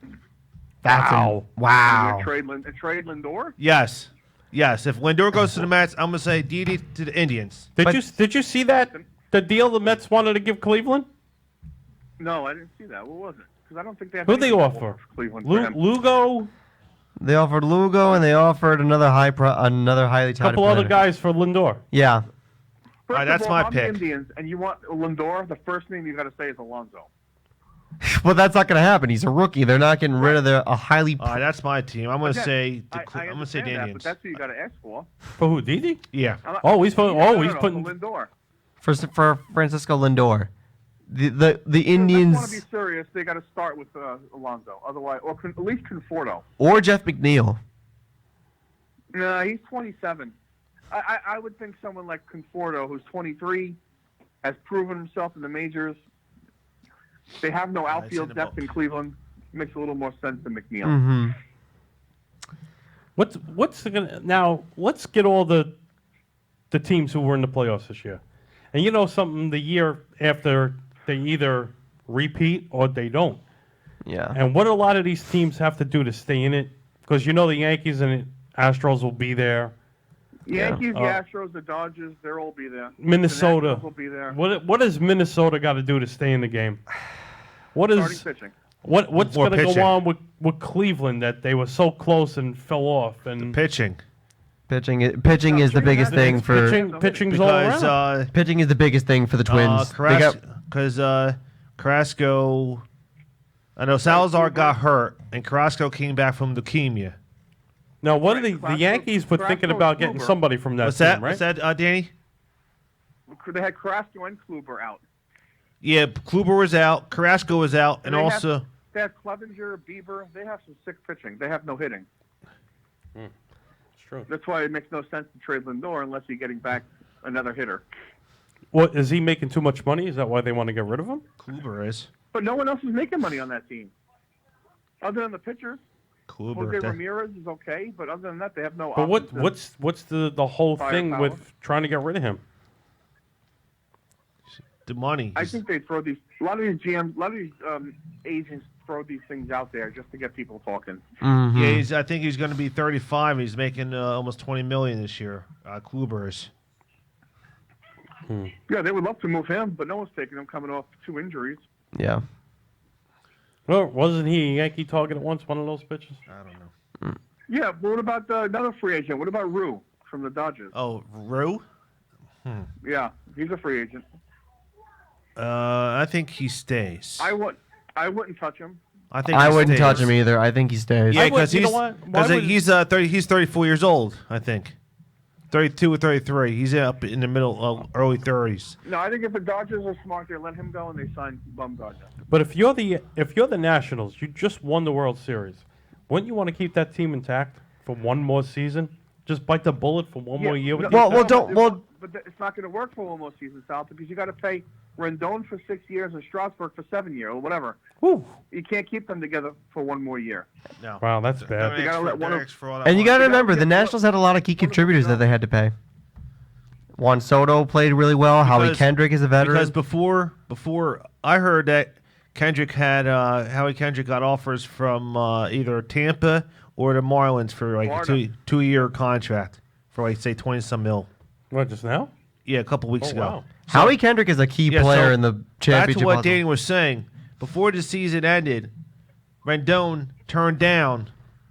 That's wow.
Trade Lindor.
Yes. If Lindor goes to the Mets, I'm gonna say Didi to the Indians.
Did you see that the deal the Mets wanted to give Cleveland?
No, I didn't see that. What was it? Because I don't think they have.
Who'd they
any
offer?
for Cleveland. For him.
Lugo,
They offered Lugo and they offered another highly
a
touted
couple other
player.
guys for Lindor.
Yeah.
First
All right,
of
that's
all,
my
if I'm the
pick.
Indians, and you want Lindor. The first name you got to say is Alonso.
Well, that's not going to happen. He's a rookie. They're not getting rid of a highly.
All right, that's my team. I'm gonna
Again,
say.
I
I'm gonna say the
understand that,
Indians.
but that's who you got to ask for.
For who? Didi?
Yeah.
He's putting. He's putting.
for Lindor.
For Francisco Lindor. The
If they
Indians
want to be serious, they got to start with Alonso. Otherwise, or at least Conforto.
or Jeff McNeil.
No, he's 27. I would think someone like Conforto, who's 23, has proven himself in the majors. They have no outfield depth in Cleveland. Makes a little more sense than McNeil.
Mm-hmm.
What's gonna now? Let's get all the teams who were in the playoffs this year, and you know something. The year after, they either repeat or they don't.
Yeah.
And what a lot of these teams have to do to stay in it, because you know the Yankees and Astros will be there.
Yankees, the Astros, the Dodgers, they'll all be there.
Minnesota
The Nationals will be there.
What does Minnesota got to do to stay in the game? What
Starting
is
pitching.
what's
More
going to
pitching.
go on with Cleveland that they were so close and fell off? And
Pitching.
Pitching is the biggest thing for
pitching's all
Because
around.
pitching is the biggest thing for the Twins. They got
Carrasco. I know Salazar got hurt, and Carrasco came back from leukemia.
Now, what are the
Carrasco-
Yankees were thinking
Carrasco
about
and
getting
Kluber.
somebody from that
What's
team,
that?
right?
What's that, Danny?
They had Carrasco and Kluber out.
Yeah, Kluber was out, Carrasco was out, and
they
also
They have Clevenger, Bieber. They have some sick pitching. They have no hitting.
It's true.
That's why it makes no sense to trade Lindor unless you're getting back another hitter.
What is he making too much money? Is that why they want to get rid of him?
Kluber is.
But no one else is making money on that team. Other than the pitchers. Jose
Kluber.
Ramirez is okay, but other than that, they have no
But
offensive
what's the whole thing
firepower.
with trying to get rid of him?
The money.
I think they throw these. A lot of these GMs, a lot of these agents throw these things out there just to get people talking.
Mhm.
Yeah, I think he's going to be 35. He's making almost 20 million this year. Kluber is.
Yeah, they would love to move him, but no one's taking him coming off 2 injuries.
Yeah.
Well, wasn't he a Yankee target at once? One of those pitches.
I don't know.
Yeah, but what about another free agent? What about Rue from the Dodgers?
Oh, Rue?
Yeah, he's a free agent.
I think he stays.
I wouldn't touch him.
I think
I
he
wouldn't
stays.
touch him either. I think he stays.
Yeah,
I would-
because
you know
he's
what? Why would-
he's 34 years old. I think 32 or 33. He's up in the middle, early 30s.
No, I think if the Dodgers are smart, they let him go and they sign Bumgarner.
But if you're the Nationals, you just won the World Series. Wouldn't you want to keep that team intact for one more season? Just bite the bullet for one more year with
Well,
yourself?
But it's not going to work for one more season, Sal, because you got to pay Rendon for 6 years and Strasburg for 7 years or whatever.
Whew.
You can't keep them together for one more year.
No.
Wow, that's bad.
You gotta let one of-
And you got to remember,
get
the Nationals had a lot of key contributors that they had to pay. Juan Soto played really well. Howie
Because-
Kendrick is a veteran.
Because before I heard that Kendrick had Howie Kendrick got offers from either Tampa or the Marlins for like a
Florida.
2-year contract for like say 20-some mil.
What, just now?
Yeah, a couple weeks
Oh,
ago.
wow.
Howie Kendrick is a key
Yeah,
player
so
in the
Back
championship.
to what
puzzle.
Danny was saying. Before the season ended, Rendon turned down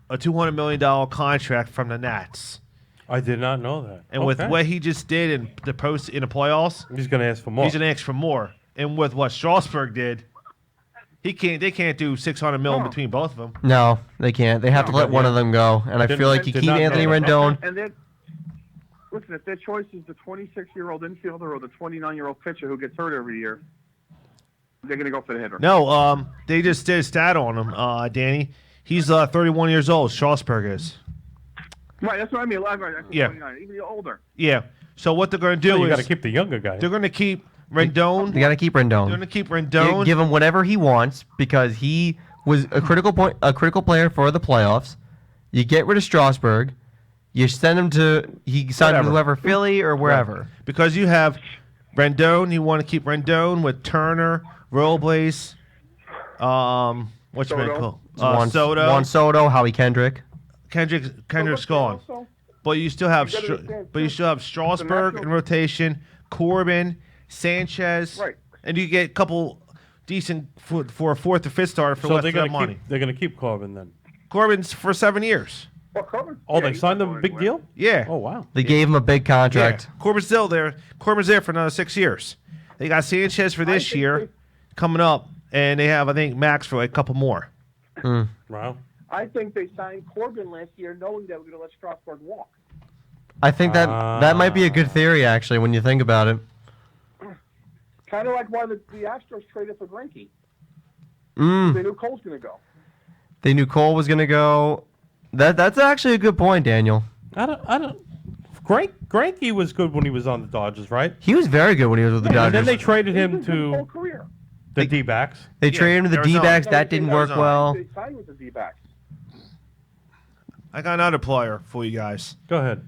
a $200 million contract from the Nats.
I did not know that.
And with
Okay.
what he just did in the playoffs,
He's going to ask for more.
he's going to ask for more. And with what Strasburg did, They can't do 600 mil
No.
between both of them.
No, they can't. They have to let one of them go. And I feel like you
Did
keep
not know
Anthony
that.
Rendon.
And then, listen, if their choice is the 26-year-old infielder or the 29-year-old pitcher who gets hurt every year, they're going to go for the hitter.
No, they just did a stat on him, Danny. He's 31 years old. Strasburg is.
Right, that's what I mean. Right, I said
Yeah.
29, even the older.
Yeah. So what they're going to do
You
is
got to keep the younger guy.
they're going to keep Rendon.
They got to keep
They're going
Rendon.
to keep Rendon.
Give him whatever he wants because he was a critical player for the playoffs. You get rid of Strasburg. You send him to signed with whoever, Philly or wherever.
Because you have Rendon. You want to keep Rendon with Turner, Robles, what's your man
Soto.
called? Soto.
Juan Soto, Howie Kendrick.
Kendrick's gone.
Also,
But you still have
You gotta understand,
but you still have Strasburg in rotation, Corbin, Sanchez,
Right.
and you get a couple decent for a fourth or fifth starter for
So
less
they're
of that
going to
money.
keep. They're going to keep Corbin then.
Corbin's for 7 years.
well, Corbin.
Oh, they
he's
signed
not
him a
going
big
anywhere.
deal.
Yeah.
Oh wow.
They gave him a big contract.
Yeah. Corbin's still there. Corbin's there for another 6 years. They got Sanchez for this
think
year coming up, and they have, I think, Max for like a couple more.
Wow.
I think they signed Corbin last year knowing they were going to let Strasburg walk.
I think that might be a good theory, actually, when you think about it.
Kind of like why the Astros traded for Greinke.
Mm.
They knew Cole's going to go.
They knew Cole was going to go. That's actually a good point, Daniel.
I don't. Greinke was good when he was on the Dodgers, right?
He was very good when he was with the
And
Dodgers.
then they traded
He's
him
been good his whole
to
career.
the D-backs.
They traded him to the
Arizona.
D-backs.
No,
That didn't work
Arizona.
well.
They signed with the D-backs.
I got another player for you guys.
Go ahead.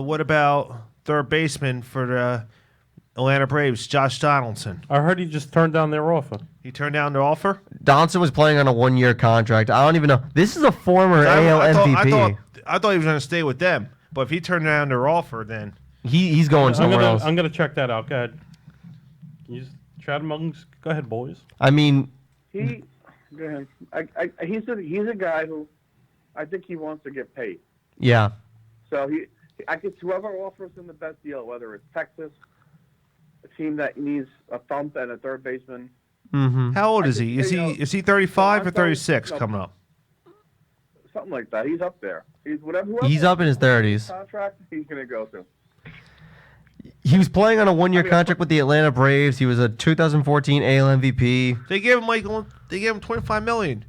What about third baseman for the Atlanta Braves, Josh Donaldson?
I heard he just turned down their offer.
He turned down the offer.
Donaldson was playing on a 1-year contract. I don't even know. This is a former AL MVP.
I thought he was going to stay with them, but if he turned down their offer, then
He's going somewhere else.
I'm gonna check that out. Go ahead. Can you just chat amongst? Go ahead, boys.
I mean,
Go ahead. He's a guy who I think he wants to get paid.
yeah.
So I guess whoever offers him the best deal, whether it's Texas, a team that needs a thump and a third baseman.
Mm-hmm.
how old
I
is he?
think,
Is he 35 or
Toronto-
36
no.
coming up?
Something like that. He's up there. Whoever
He's up in his 30s.
contract he's going to go to.
He was playing on a 1-year
I mean,
contract with the Atlanta Braves. He was a 2014 AL MVP.
They gave him 25 million.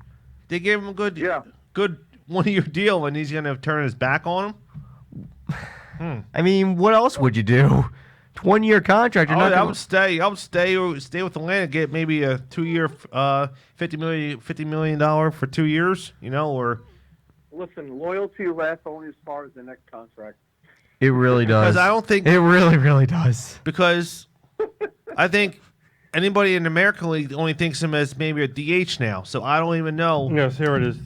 They gave him a good
Yeah.
1-year deal, and he's going to turn his back on him.
I mean, what else would you do? 1-year contract. You're not
I
gonna-
would stay. I would stay with Atlanta. Get maybe a 2-year, $50 million for 2 years. Or
Listen, loyalty lasts only as far as the next contract.
It really does.
because I don't think
It really, really does.
because I think anybody in the American League only thinks him as maybe a DH now. So I don't even know.
Yes, here it is.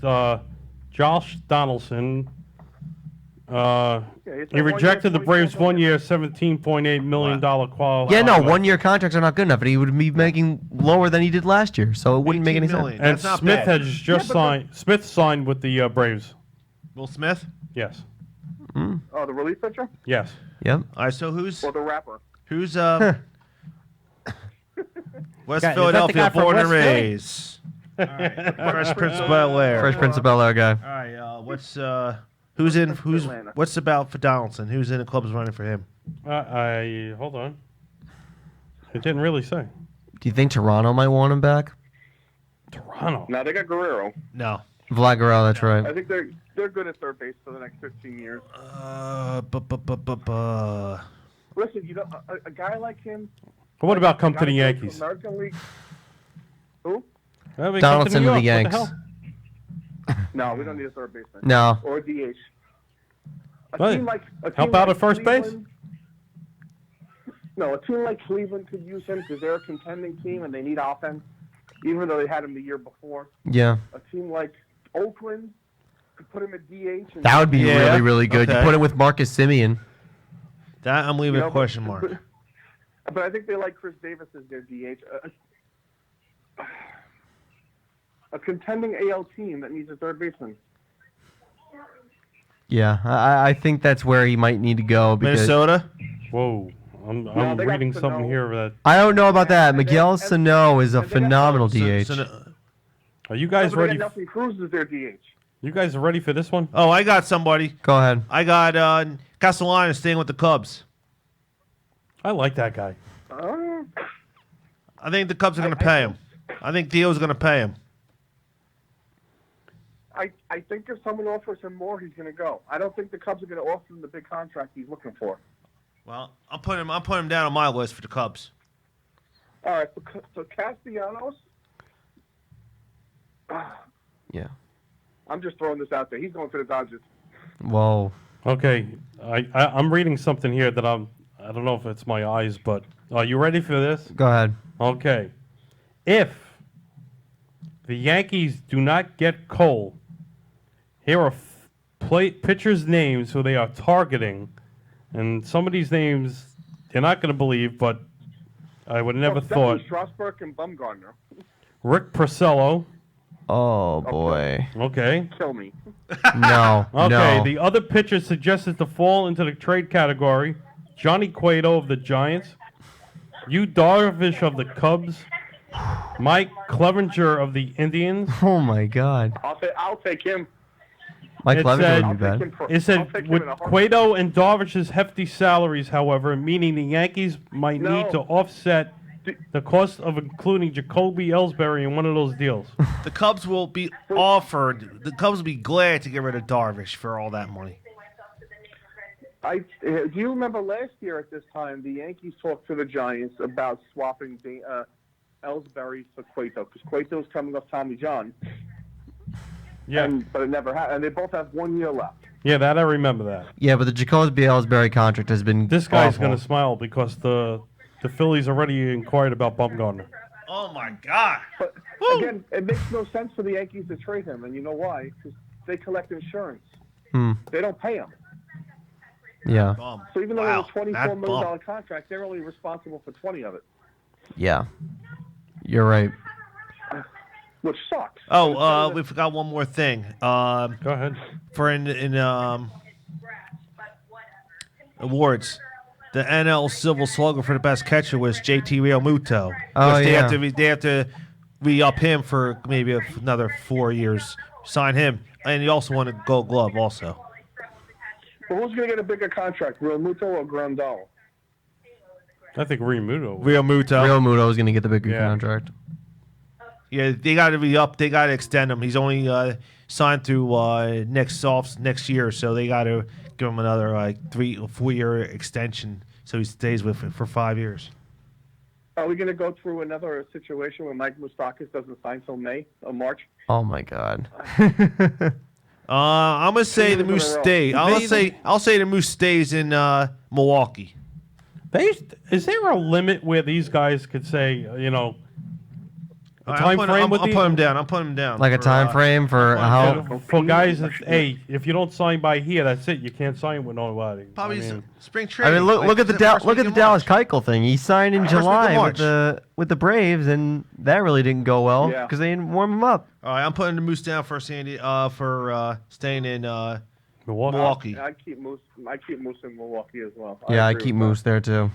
Josh Donaldson.
it's a
He rejected the
one-year,
Braves' 1 year, $17.8 million qual.
Yeah, no, 1-year contracts are not good enough, but he would be making lower than he did last year, so it wouldn't make any
18 million.
sense.
And
That's not
Smith
bad.
has just signed. Smith signed with the Braves.
Will Smith.
Yes.
Oh, the relief pitcher
Yes.
Yep.
All right. So who's
or the rapper?
West
Guy- is that the
Philadelphia,
guy from
born and
West Philly?
raised. All right. Fresh Prince of Bel-Air.
Fresh Prince of Bel-Air guy.
All right. Who's in?
Atlanta.
What's about for Donaldson? Who's in the clubs running for him?
Hold on. It didn't really say.
Do you think Toronto might want him back?
Toronto.
No, they got Guerrero.
No.
Vlad Guerrero, that's
I
right.
think they're good at third base for the next 15 years. Listen, a guy like him.
What about come
gotta
to the
go
Yankees?
American League. Who?
I mean,
Donaldson
come
to the
New York. What
Yanks.
hell?
No, we don't need a third baseman.
No.
Or a DH.
Hey, help out at first base?
No, a team like Cleveland could use him because they're a contending team and they need offense, even though they had him the year before.
Yeah.
A team like Oakland could put him at DH. And,
That would be
Yeah,
really, really good.
okay.
You put it with Marcus Simeon.
That I'm leaving a question
but-
mark.
But I think they like Chris Davis as their DH. A contending AL team that needs a third baseman.
Yeah, I think that's where he might need to go because
Minnesota.
Whoa. I'm
they got
reading something
Sano.
here that
I don't know about that.
And then-
Miguel Sano is a
and they got-
phenomenal DH.
Are you guys
They got
ready?
Nelson Cruz as their DH.
You guys are ready for this one?
Oh, I got somebody.
Go ahead.
I got Castellano staying with the Cubs.
I like that guy.
I think the Cubs are going to pay him. I think Dio's going to pay him.
I think if someone offers him more, he's going to go. I don't think the Cubs are going to offer him the big contract he's looking for.
Well, I'm putting him down on my list for the Cubs.
All right, so Castellanos.
Yeah.
I'm just throwing this out there. He's going to the Dodgers.
Whoa.
Okay, I'm reading something here that I don't know if it's my eyes, but are you ready for this?
Go ahead.
Okay. If the Yankees do not get Cole, here are pitchers' names who they are targeting, and some of these names you're not going to believe, but I would never thought.
Strasburg and Bumgarner.
Rick Porcello.
Oh boy.
Okay.
Kill me.
No.
Okay.
No.
The other pitchers suggested to fall into the trade category: Johnny Cueto of the Giants, Yu Darvish of the Cubs, Mike Clevenger of the Indians.
Oh my God.
I'll take him.
Mike
It
Clevenger
said-
wouldn't be
I'll take
bad.
him for-
It
I'll
said
take him
with
in a heartbeat.
Cueto and Darvish's hefty salaries, however, meaning the Yankees might
No.
need to offset the cost of including Jacoby Ellsbury in one of those deals.
The Cubs will be offered. The Cubs will be glad to get rid of Darvish for all that money.
Do you remember last year at this time, the Yankees talked to the Giants about swapping Ellsbury for Cueto, because Cueto's coming off Tommy John.
Yeah,
But it never happened. And they both have 1 year left.
yeah, that I remember that.
Yeah, but the Jacoby Ellsbury contract has been.
This guy's
awful.
going to smile because the Phillies already inquired about Bumgarner.
Oh my God!
But again, it makes no sense for the Yankees to trade him, and you know why? Because they collect insurance. They don't pay him.
Yeah.
Bum.
So even though
Wow,
it's a $24
that
million
bum.
contract, they're only responsible for 20 of it,
Yeah. You're right.
which sucks.
Oh, we forgot one more thing.
Go ahead.
For in awards, the NL Silver Slugger for the best catcher was JT Realmuto.
Oh,
Which they
yeah.
have to re-up him for maybe another 4 years. Sign him, and he also won a Gold Glove also.
But who's going to get a bigger contract, Realmuto or Grandal?
I think
Realmuto.
Realmuto.
Real Muto is going to get the bigger
Yeah.
contract.
Yeah, they got to re-up. They got to extend him. He's only signed through next year, so they got to give him another 3 or 4 year extension, so he stays with it for 5 years.
Are we going to go through another situation where Mike Moustakas doesn't sign till May or March?
Oh my God.
I'm gonna say the
Two years
Moose
in a row.
stays. I'll say the Moose stays in Milwaukee.
Is there a limit where these guys could say, a time frame
I'll
with
put
these?
him down. I'll put him down.
Like a
for,
time frame for how?
For guys that, hey, if you don't sign by here, that's it. You can't sign with nobody.
Probably
I mean,
spring
I
training.
mean, look at the
first week in
Dallas
March.
Keuchel thing. He signed in
First week of
July
March.
with the Braves, and that really didn't go well
Yeah.
because they didn't warm him up.
All right, I'm putting the Moose down for staying in
Milwaukee.
Milwaukee.
I keep Moose in Milwaukee as well.
Yeah, I
agree
keep
with that.
Moose there too.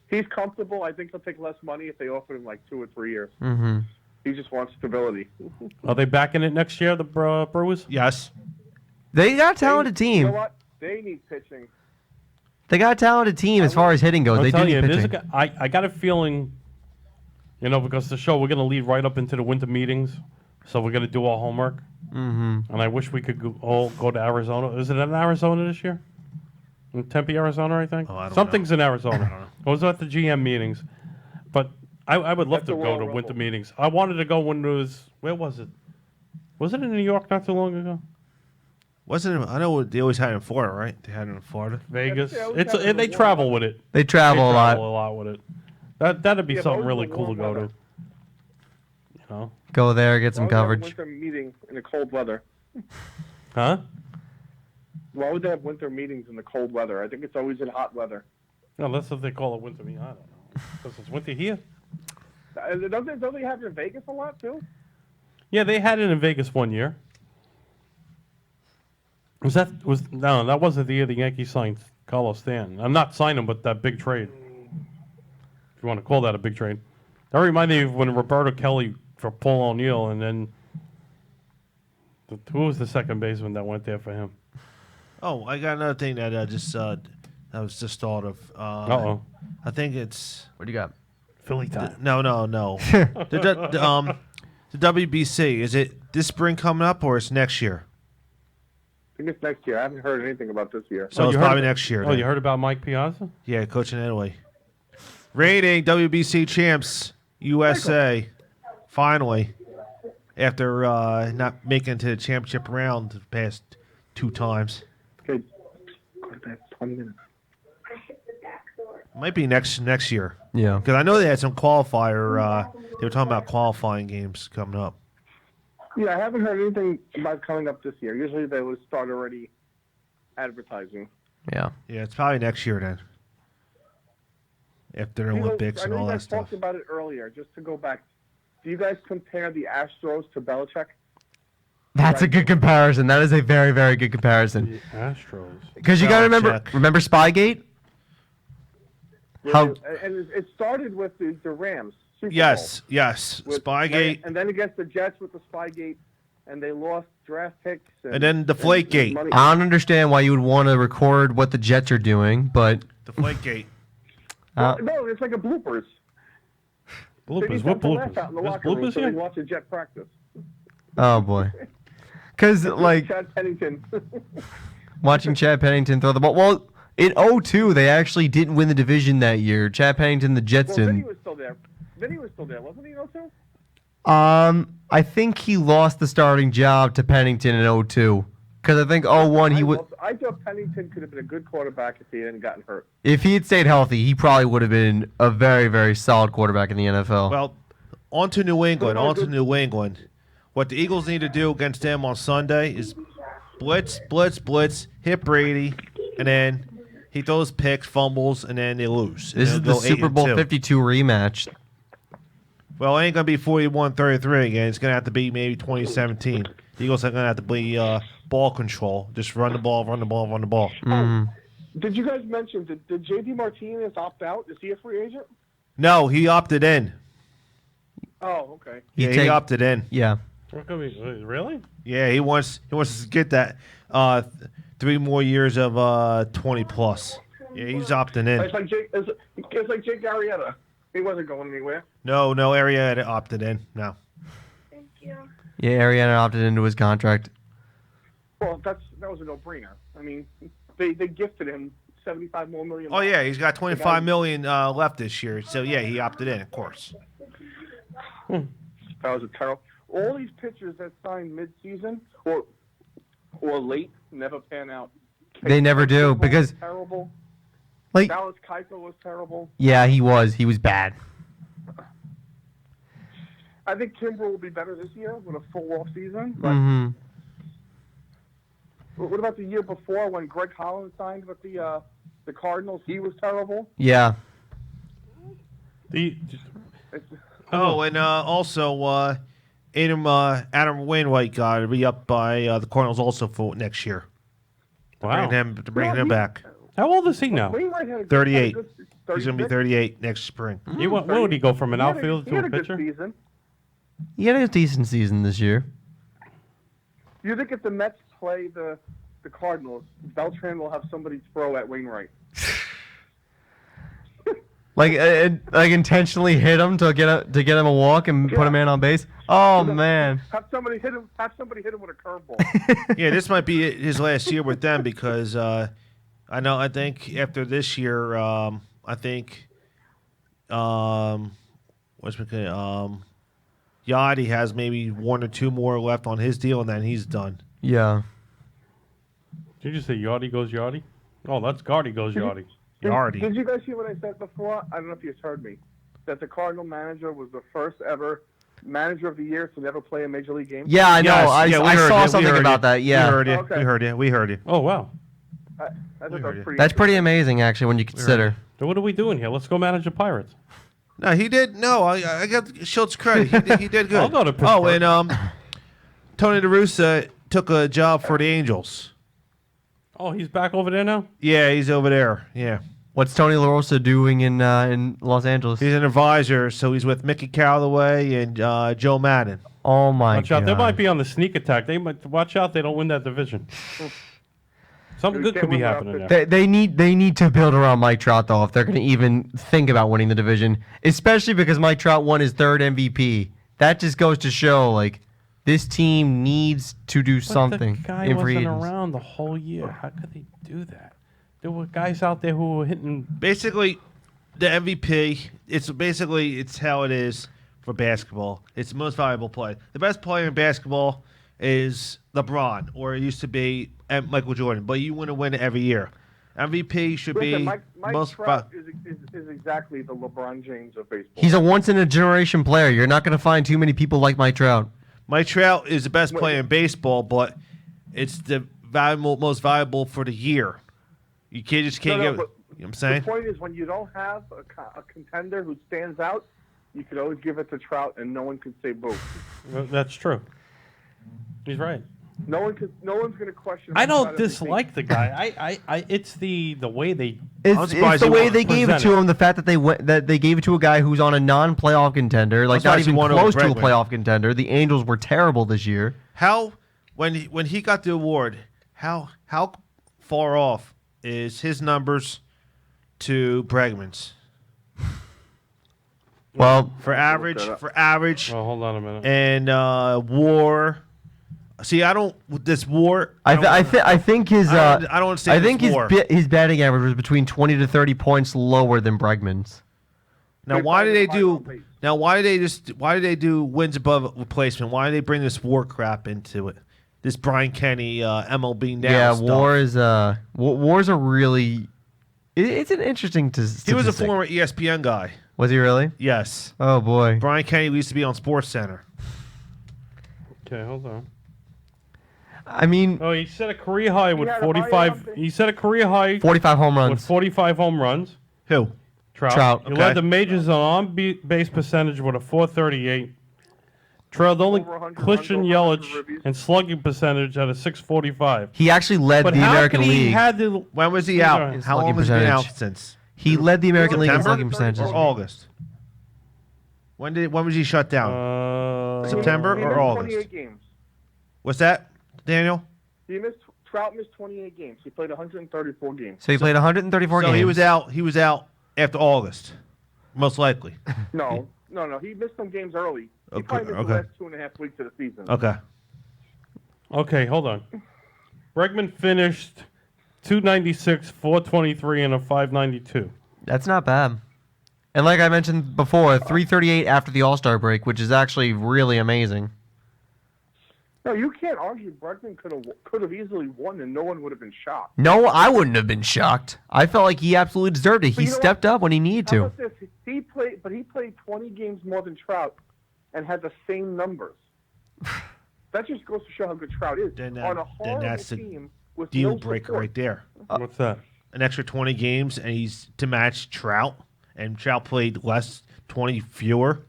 He's comfortable. I think he'll take less money if they offer him like 2 or 3 years.
Mm-hmm.
He just wants stability.
Are they back in it next year, the Brewers?
Yes.
They got a talented
You know
team.
what? They need pitching.
They got a talented team as far as hitting goes.
I'm
They do
telling
need
you, there's a
pitching.
guy, I got a feeling, because the show, we're going to lead right up into the winter meetings, so we're going to do our homework.
Mm-hmm.
And I wish we could all go to Arizona. Is it in Arizona this year? In Tempe, Arizona, I think?
Oh, I don't
Something's in
I
Arizona.
don't know.
I was at the GM meetings. But I would love
That's
to
the
go
Royal
to
Rumble.
winter meetings. I wanted to go when it was, where was it? Was it in New York not too long ago?
Wasn't it? I know they always had it in Florida, right? They had it in Florida.
Vegas.
Yeah, we have it in
They
the
travel
Warm-Up.
with it.
They
They
travel a lot.
travel a lot with it. That'd be
Yeah,
something
but
really
it's
cool to
warm
go to.
weather.
You know?
Go there, get some
Why would they have a
coverage.
winter meeting in the cold weather?
Huh?
Why would they have winter meetings in the cold weather? I think it's always in hot weather.
No, that's what they call it winter meeting. I don't know. Because it's winter here.
Don't they have it in Vegas a lot too?
Yeah, they had it in Vegas one year. No, that wasn't the year the Yankees signed Carlos Stanton. I'm not signing him, but that big trade. If you want to call that a big trade. That reminded me of when Roberto Kelly for Paul O'Neill, and then who was the second baseman that went there for him?
Oh, I got another thing that I was just thought of.
Uh-oh.
I think it's
What do you got?
Philly time.
no. The WBC, is it this spring coming up or it's next year?
I think it's next year. I haven't heard anything about this year.
So
Oh,
it's
you heard
probably
about-
next year.
Oh,
then.
you heard about Mike Piazza?
Yeah, coaching Italy. Reigning WBC champs, USA, finally, after not making it to the championship round the past 2 times.
Okay. Go to bed. 20 minutes.
Might be next year.
Yeah.
Because I know they had some qualifier. They were talking about qualifying games coming up.
Yeah, I haven't heard anything about coming up this year. Usually they would start already advertising.
Yeah.
Yeah, it's probably next year then. After the
You guys-
Olympics
I
and
know
all
you
that
guys
stuff.
talked about it earlier. Just to go back, do you guys compare the Astros to Belichick?
That's a good comparison. That is a very, very good comparison.
The Astros.
Because you got to
Belichick.
remember Spygate? How-
And it started with the Rams. Super
Yes.
Bowl with-
Spygate.
And then against the Jets with the Spygate, and they lost draft picks.
And then Deflategate.
money.
I don't understand why you would want to record what the Jets are doing, but
Deflategate.
No, it's like a bloopers. They
Bloopers.
need
What
to laugh
bloopers?
out in the
There's
locker room
bloopers
so they
here?
watch a Jet practice.
oh boy. Because like
Chad Pennington.
watching Chad Pennington throw the ball. Well, in 02, they actually didn't win the division that year. Chad Pennington, the Jets
Well, Vinny
didn't.
was still there. Vinny was still there, wasn't he? Also.
I think he lost the starting job to Pennington in 02. Because I think 01 he would.
I thought Pennington could have been a good quarterback if he hadn't gotten hurt.
If he had stayed healthy, he probably would have been a very, very solid quarterback in the NFL.
Well, on to New England.
Well,
On to
good.
New England. What the Eagles need to do against them on Sunday is blitz, blitz, blitz, hit Brady, and then he throws picks, fumbles, and then they lose. And
this is
they'll
the
go
Super Bowl
8-2.
52 rematch.
Well, it ain't going to be 41-33 again. It's going to have to be maybe 2017. The Eagles are going to have to be ball control. Just run the ball, run the ball, run the ball.
Mm.
Did you guys mention, did J.D. Martinez opt out? Is he a free agent?
No, he opted in.
Oh, okay.
Yeah, he
take-
opted in.
Yeah.
What could we, really?
Yeah, he wants to get that 3 more years of 20+. Yeah, he's opting in.
It's like Jake Arrieta. He wasn't going anywhere.
No, Arietta opted in. No.
Yeah, Ariana opted into his contract.
Well, that was a no-brainer. I mean, they gifted him $75 more million.
Oh yeah, he's got 25 million left this year. So yeah, he opted in, of course.
That was a terrible. All these pitchers that signed mid-season or late never pan out.
They never do,
Kimbrel
because-
was terrible.
Like,
Dallas Keuchel was terrible.
yeah, he was. He was bad.
I think Kimbrel will be better this year with a full off season. But
Hmm.
what about the year before when Greg Holland signed with the Cardinals? He was terrible.
Yeah.
The,
Oh, and also Adam Wainwright got to be up by the Cardinals also for next year.
wow.
Bringing him back.
How old is he now?
Wainwright had a
38.
Good,
He's going to be 38 next spring.
Where would he go from an outfielder
he
to
had
a
a good
pitcher?
season.
He had a decent season this year.
You think if the Mets play the Cardinals, Beltran will have somebody throw at Wainwright?
Like intentionally hit him to get him a walk and put a man on base. Oh man.
Have somebody hit him. Have somebody hit him with a curveball.
Yeah, this might be his last year with them because I think after this year, Yachty has maybe 1 or 2 more left on his deal, and then he's done.
Yeah.
Did you just say Yachty goes Yachty? Oh, that's Gardy goes Yachty.
Yachty.
Did you guys hear what I said before? I don't know if you heard me. That the Cardinal manager was the first ever manager of the year to never play a major league game.
Yeah, I know.
Yes, yeah, we
I
heard
saw
it. We
something
heard
about
it.
that. Yeah.
We heard you.
Okay.
We heard you. We heard you.
Oh, wow.
I thought that was pretty.
That's pretty amazing, actually, when you consider.
So what are we doing here? Let's go manage the Pirates.
No, he did. No, I got Schultz credit. He did good.
I'll go to Pittsburgh.
Oh, and Tony La Russa took a job for the Angels.
Oh, he's back over there now?
Yeah, he's over there. Yeah.
What's Tony La Russa doing in Los Angeles?
He's an advisor, so he's with Mickey Callaway and Joe Madden.
Oh my
Watch
god!
out! They might be on the sneak attack. They might watch out. They don't win that division. Something good could be happening there.
They need to build around Mike Trout though if they're going to even think about winning the division, especially because Mike Trout won his 3rd MVP. That just goes to show like this team needs to do something.
The guy
in free
wasn't
agents.
around the whole year. How could they do that? There were guys out there who were hitting.
Basically, the MVP. It's how it is for basketball. It's the most valuable play. The best player in basketball is LeBron, or it used to be Michael Jordan. But you want to win it every year. MVP should be
Mike
most.
Trout is exactly the LeBron James of baseball.
He's a once-in-a-generation player. You're not going to find too many people like Mike Trout.
Mike Trout is the best player in baseball, but it's the most valuable for the year. You can't get. You know what I'm saying?
The point is, when you don't have a contender who stands out, you could always give it to Trout, and no one could say boo.
That's true. He's right.
No one's going to question.
I don't dislike the guy. It's the way they.
It's the way they gave it to him. The fact that they gave it to a guy who's on a non-playoff contender, like not even close to a playoff contender. The Angels were terrible this year.
How when he got the award, how far off is his numbers to Bregman's?
Well,
for average.
Oh, hold on a minute.
And WAR. See, I don't with this WAR.
I think his
I don't understand.
I think
this WAR.
his batting average was between 20 to 30 points lower than Bregman's.
Now, why did they do? Now, why did they do wins above replacement? Why did they bring this WAR crap into it? This Brian Kenny MLB now.
Yeah,
stuff.
WAR's a really. It's an interesting statistic.
He was a former ESPN guy.
Was he really?
Yes.
Oh boy.
Brian Kenny used to be on Sports Center.
Okay, hold on.
I mean,
Oh, he set a career high with 45. He set a career high
45 home
with
runs.
45 home runs.
Who?
Trout. He
Okay.
led the majors on base percentage with a 438. Trailed only
Over 100
Christian
runs, over 100
Yelich
ribbies.
and slugging percentage at a 645.
He actually led
But
the
how
American
could he
League.
had the
When was he
Sorry.
out?
In
How long
slugging
has he been out
percentage.
since?
He led the American League in
September?
slugging percentages.
Or August? When was he shut down? September
He
or
missed
August?
28 games.
What's that, Daniel?
Trout missed 28 games. He played 134 games.
So he played 134
So
games.
he was out. He was out after August, most likely.
No. He missed some games early. He probably missed
okay.
the last 2.5 weeks of the season.
Okay.
Okay, hold on. Bregman finished 296, 423, and a 592.
That's not bad. And like I mentioned before, 338 after the All-Star break, which is actually really amazing.
No, you can't argue. Bregman could have easily won, and no one would have been shocked.
No, I wouldn't have been shocked. I felt like he absolutely deserved it.
But
He
you know
stepped up when he needed
How
to.
about this? He played 20 games more than Trout, and had the same numbers. That just goes to show how good Trout is.
Then
On a horrible
that's the
team with
deal
no
breaker
support.
right there.
What's that?
An extra 20 games, and he's to match Trout, and Trout played 20 fewer.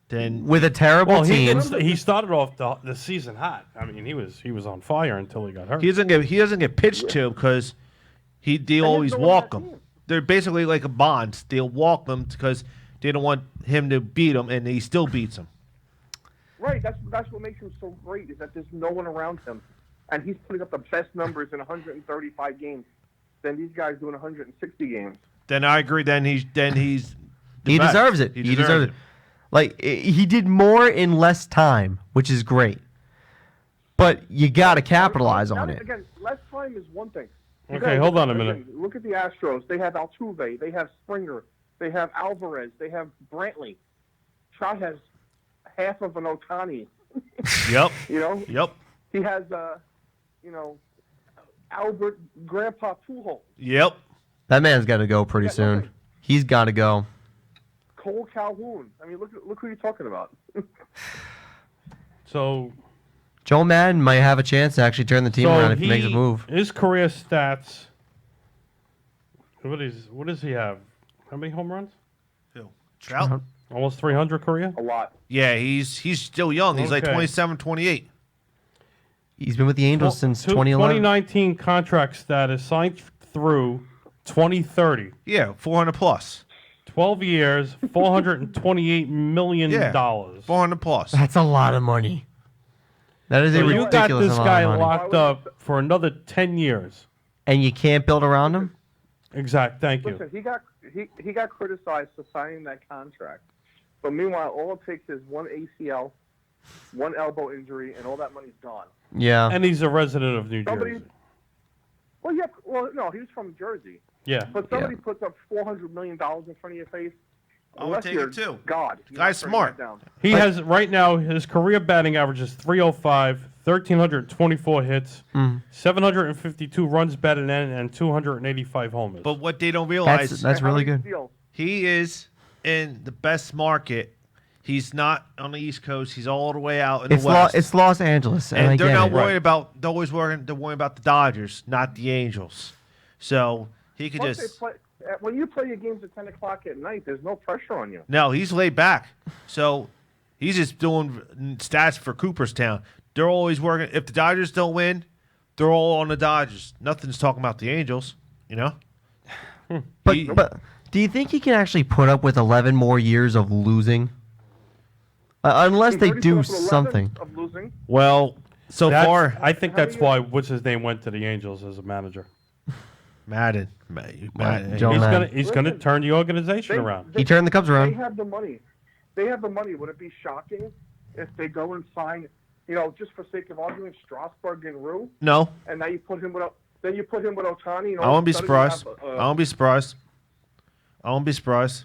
Then
With a terrible
Well,
team.
he started off the season hot. I mean, he was on fire until he got hurt.
he doesn't get pitched to because they always
no one on
walk
that
him.
team.
They're basically like a bond. They'll walk them because they don't want him to beat them, and he still beats them.
Right, that's what makes him so great, is that there's no one around him. And he's putting up the best numbers in 135 games than these guys doing 160 games.
Then I agree. Then he's the
He
best.
deserves it. He deserves it. Like, he did more in less time, which is great. But you got to capitalize on it.
Again, less time is one thing. You
Okay,
gotta
hold
look
on a
at-
minute.
again, Look at the Astros. They have Altuve. They have Springer. They have Alvarez. They have Brantley. Trout has half of an Otani.
Yep.
You know,
Yep.
he has Albert Grandpa Pujols.
Yep.
That man's got to go pretty soon.
nothing.
He's got to go.
Cole Calhoun. I mean, look who you're talking about.
So
Joe Madden might have a chance to actually turn the team around if he makes a move.
His career stats. What does he have? How many home runs?
Who? Trout?
Almost 300 career.
A lot.
Yeah, he's still young. He's like
Okay.
27, 28.
He's been with the Angels since 2011.
2019 contract status signed through 2030.
Yeah, 400 plus.
12 years, $428 million.
Yeah, 400 plus.
That's a lot of money. That is a
So you got
ridiculous
this
amount
guy
of money.
locked up for another 10 years.
And you can't build around him?
Exact. Thank you.
Listen, he got criticized for signing that contract, but meanwhile, all it takes is one ACL, one elbow injury, and all that money's gone.
Yeah.
And he's a resident of New Jersey.
Well, yeah. Well, no, he's from Jersey.
Yeah.
But somebody puts up $400 million in front of your face.
I would take
you're
it too.
God,
The guy's smart.
He has, right now, his career batting average is 305, 1,324 hits, 752 runs batted in, and 285 homers.
But what they don't realize,
That's really good.
he is in the best market. He's not on the East Coast. He's all the way out in the West.
It's Los Angeles, and I
they're
get
not
it.
worried about. They're always worrying. They're worrying about the Dodgers, not the Angels. So he could
Plus,
just.
when you play your games at 10 o'clock at night, there's no pressure on you.
No, he's laid back. So he's just doing stats for Cooperstown. They're always working. If the Dodgers don't win, they're all on the Dodgers. Nothing's talking about the Angels. You know.
But do you think he can actually put up with 11 more years of losing? Unless they do something.
Of losing.
Well, so far,
I think that's why what's his name went to the Angels as a manager.
Madden.
Joe Madden.
He's gonna turn the organization around.
He turned the Cubs around.
They have the money. Would it be shocking if they go and sign, just for sake of argument, Strasburg and Rue?
No.
And now you put him with Ohtani.
I won't be surprised. I won't be surprised. I won't be surprised.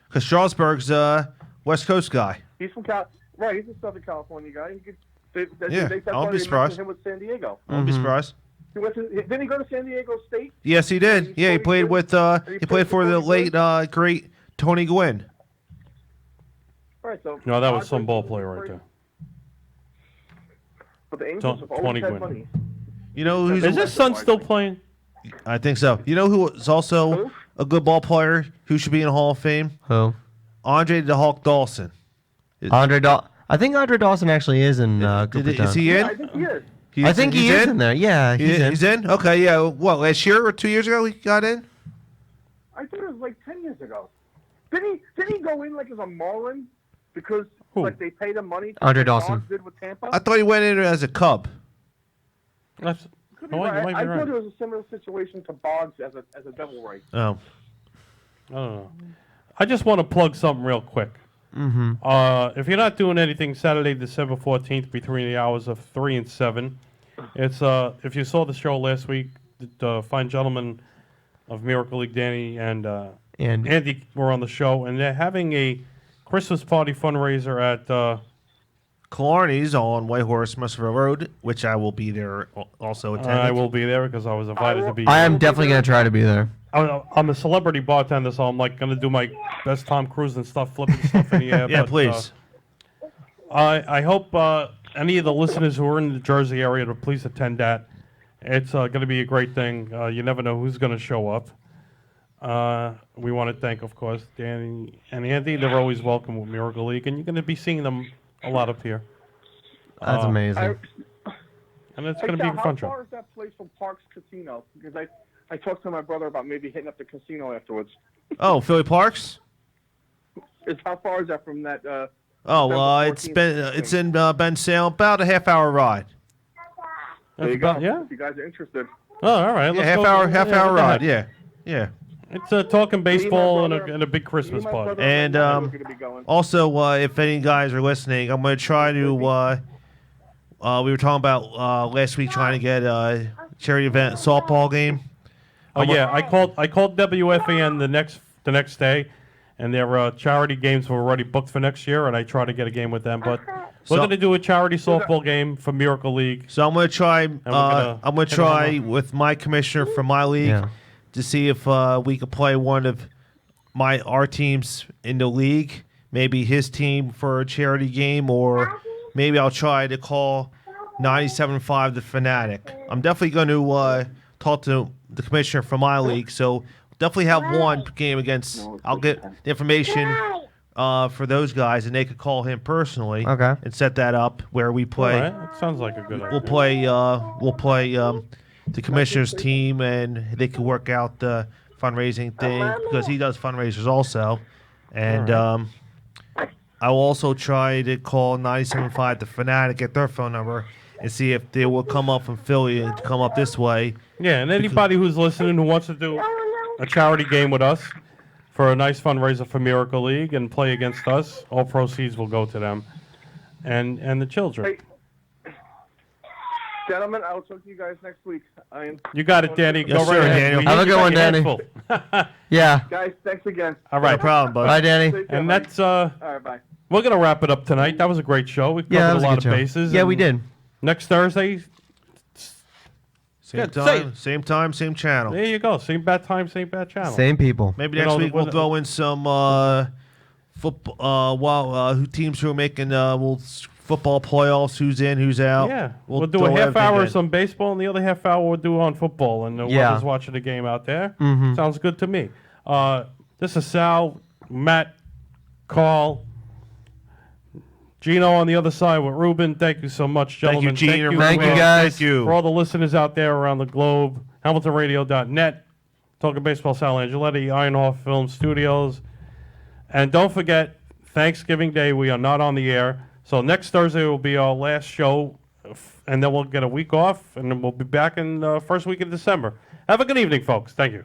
Because Strasburg's a West Coast guy.
He's from right. He's a Southern California guy.
I won't be surprised.
Him with San Diego.
I won't be surprised.
Didn't he go to San Diego State?
Yes, he did. Yeah, he played with. He played for the late great Tony Gwynn.
All right, so
No, that was some ball player right there.
But the Angels have always
20
had
Gwynn.
money.
You know who's
Is his son still playing?
I think so. You know who is also a good ball player who should be in the Hall of Fame?
Who?
Andre the Hawk Dawson.
I think Andre Dawson actually is in Cooperstown.
Is he in?
Yeah, I think he is.
I think he is in there. Yeah,
He's in? Okay, yeah. What, last year or 2 years ago he got in?
I think it was like 10 years ago. Didn't he go in like as a Marlin because like they paid him money?
Andre
like
Dawson.
Boggs did with Tampa.
I thought he went in as a Cub.
That's,
Could be
you
right.
might
I
be right.
thought it was a similar situation to Boggs as a Devil Ray.
Oh.
I don't know. I just want to plug something real quick.
Mm-hmm.
If you're not doing anything Saturday, December 14th, between the hours of 3 and 7, it's if you saw the show last week, the fine gentlemen of Miracle League, Danny and Andy were on the show, and they're having a Christmas party fundraiser at
Killarney's on White Horse Musselville Road, which I will be there also attending.
I will be there because I was invited to be.
I am definitely going to try to be there.
I'm a celebrity bartender, so I'm like going to do my best Tom Cruise and stuff, flipping stuff in the air.
Yeah,
but,
please.
I hope any of the listeners who are in the Jersey area to please attend that. It's going to be a great thing. You never know who's going to show up. We want to thank, of course, Danny and Andy. They're always welcome with Miracle League, and you're going to be seeing them a lot up here.
That's amazing.
And it's going to be a fun show.
How far is that place from Parks Casino? Because I talked to my brother about maybe hitting up the casino afterwards.
Oh, Philly Parks?
How far is that from that?
It's in Ben Sale, about a half-hour ride.
There you
That's
go.
yeah.
If you guys are interested.
Oh, all right.
Yeah,
Let's
half-hour
go
ride.
ahead.
Yeah.
It's talking baseball and
brother-
a big Christmas
Me and my
party.
brother
And
are gonna be going.
also, if any guys are listening, I'm going to try to. We were talking about last week trying to get a charity event softball game.
Oh yeah, I called WFAN the next day, and their charity games were already booked for next year, and I tried to get a game with them. But we're going to do a charity softball game for Miracle League.
So I'm going to try.
gonna
I'm going to
hit 'em
try
up.
with my commissioner from my league to see if we could play one of our teams in the league, maybe his team for a charity game, or maybe I'll try to call 97.5 the Fanatic. I'm definitely going to talk to the commissioner from my league, so definitely have one game against. I'll get the information for those guys, and they could call him personally.
Okay.
And set that up where we play.
All right, that sounds like a good idea.
We'll play the commissioner's team, and they can work out the fundraising thing because he does fundraisers also, and
All
I will also try to call 97.5 the Fanatic, get their phone number, and see if they will come up from Philly and come up this way.
Yeah, and anybody who's listening who wants to do a charity game with us for a nice fundraiser for Miracle League and play against us, all proceeds will go to them and the children.
Hey, gentlemen, I'll talk to you guys next week.
You got it, Danny.
Yes,
Go
sir,
right ahead.
Daniel.
We
Have a
need
good
you
one,
got your
Danny.
hands full.
Yeah.
Guys, thanks again.
All
No
right.
problem, bud.
Bye, Danny.
Take care,
And
buddy.
that's
All right, bye.
we're gonna wrap it up tonight. That was a great show. We covered
Yeah, that
a
was a
lot
good
of
show.
bases.
Yeah, we
and
did.
Next Thursday,
Same
Good, say
time,
it.
same time, same channel.
there you go. Same bad time, same bad channel.
Same people.
Maybe
You
next
know,
week we'll
what-
throw in some football. Who teams who are making football playoffs? Who's in? Who's out?
Yeah, we'll do
throw
a half
everything
hour
in.
of some baseball, and the other half hour we'll do on football, and
Yeah.
whoever's watching the game out there.
Mhm.
Sounds good to me. This is Sal, Matt, Carl, Gino on the other side with Ruben. Thank you so much,
Thank you,
gentlemen.
Gene.
Thank you,
Ruben.
guys.
Thank you.
For all the listeners out there around the globe, HamiltonRadio.net, Talking Baseball, Sal Angioletti, Ironhoff Film Studios. And don't forget, Thanksgiving Day, we are not on the air. So next Thursday will be our last show, and then we'll get a week off, and then we'll be back in the first week of December. Have a good evening, folks. Thank you.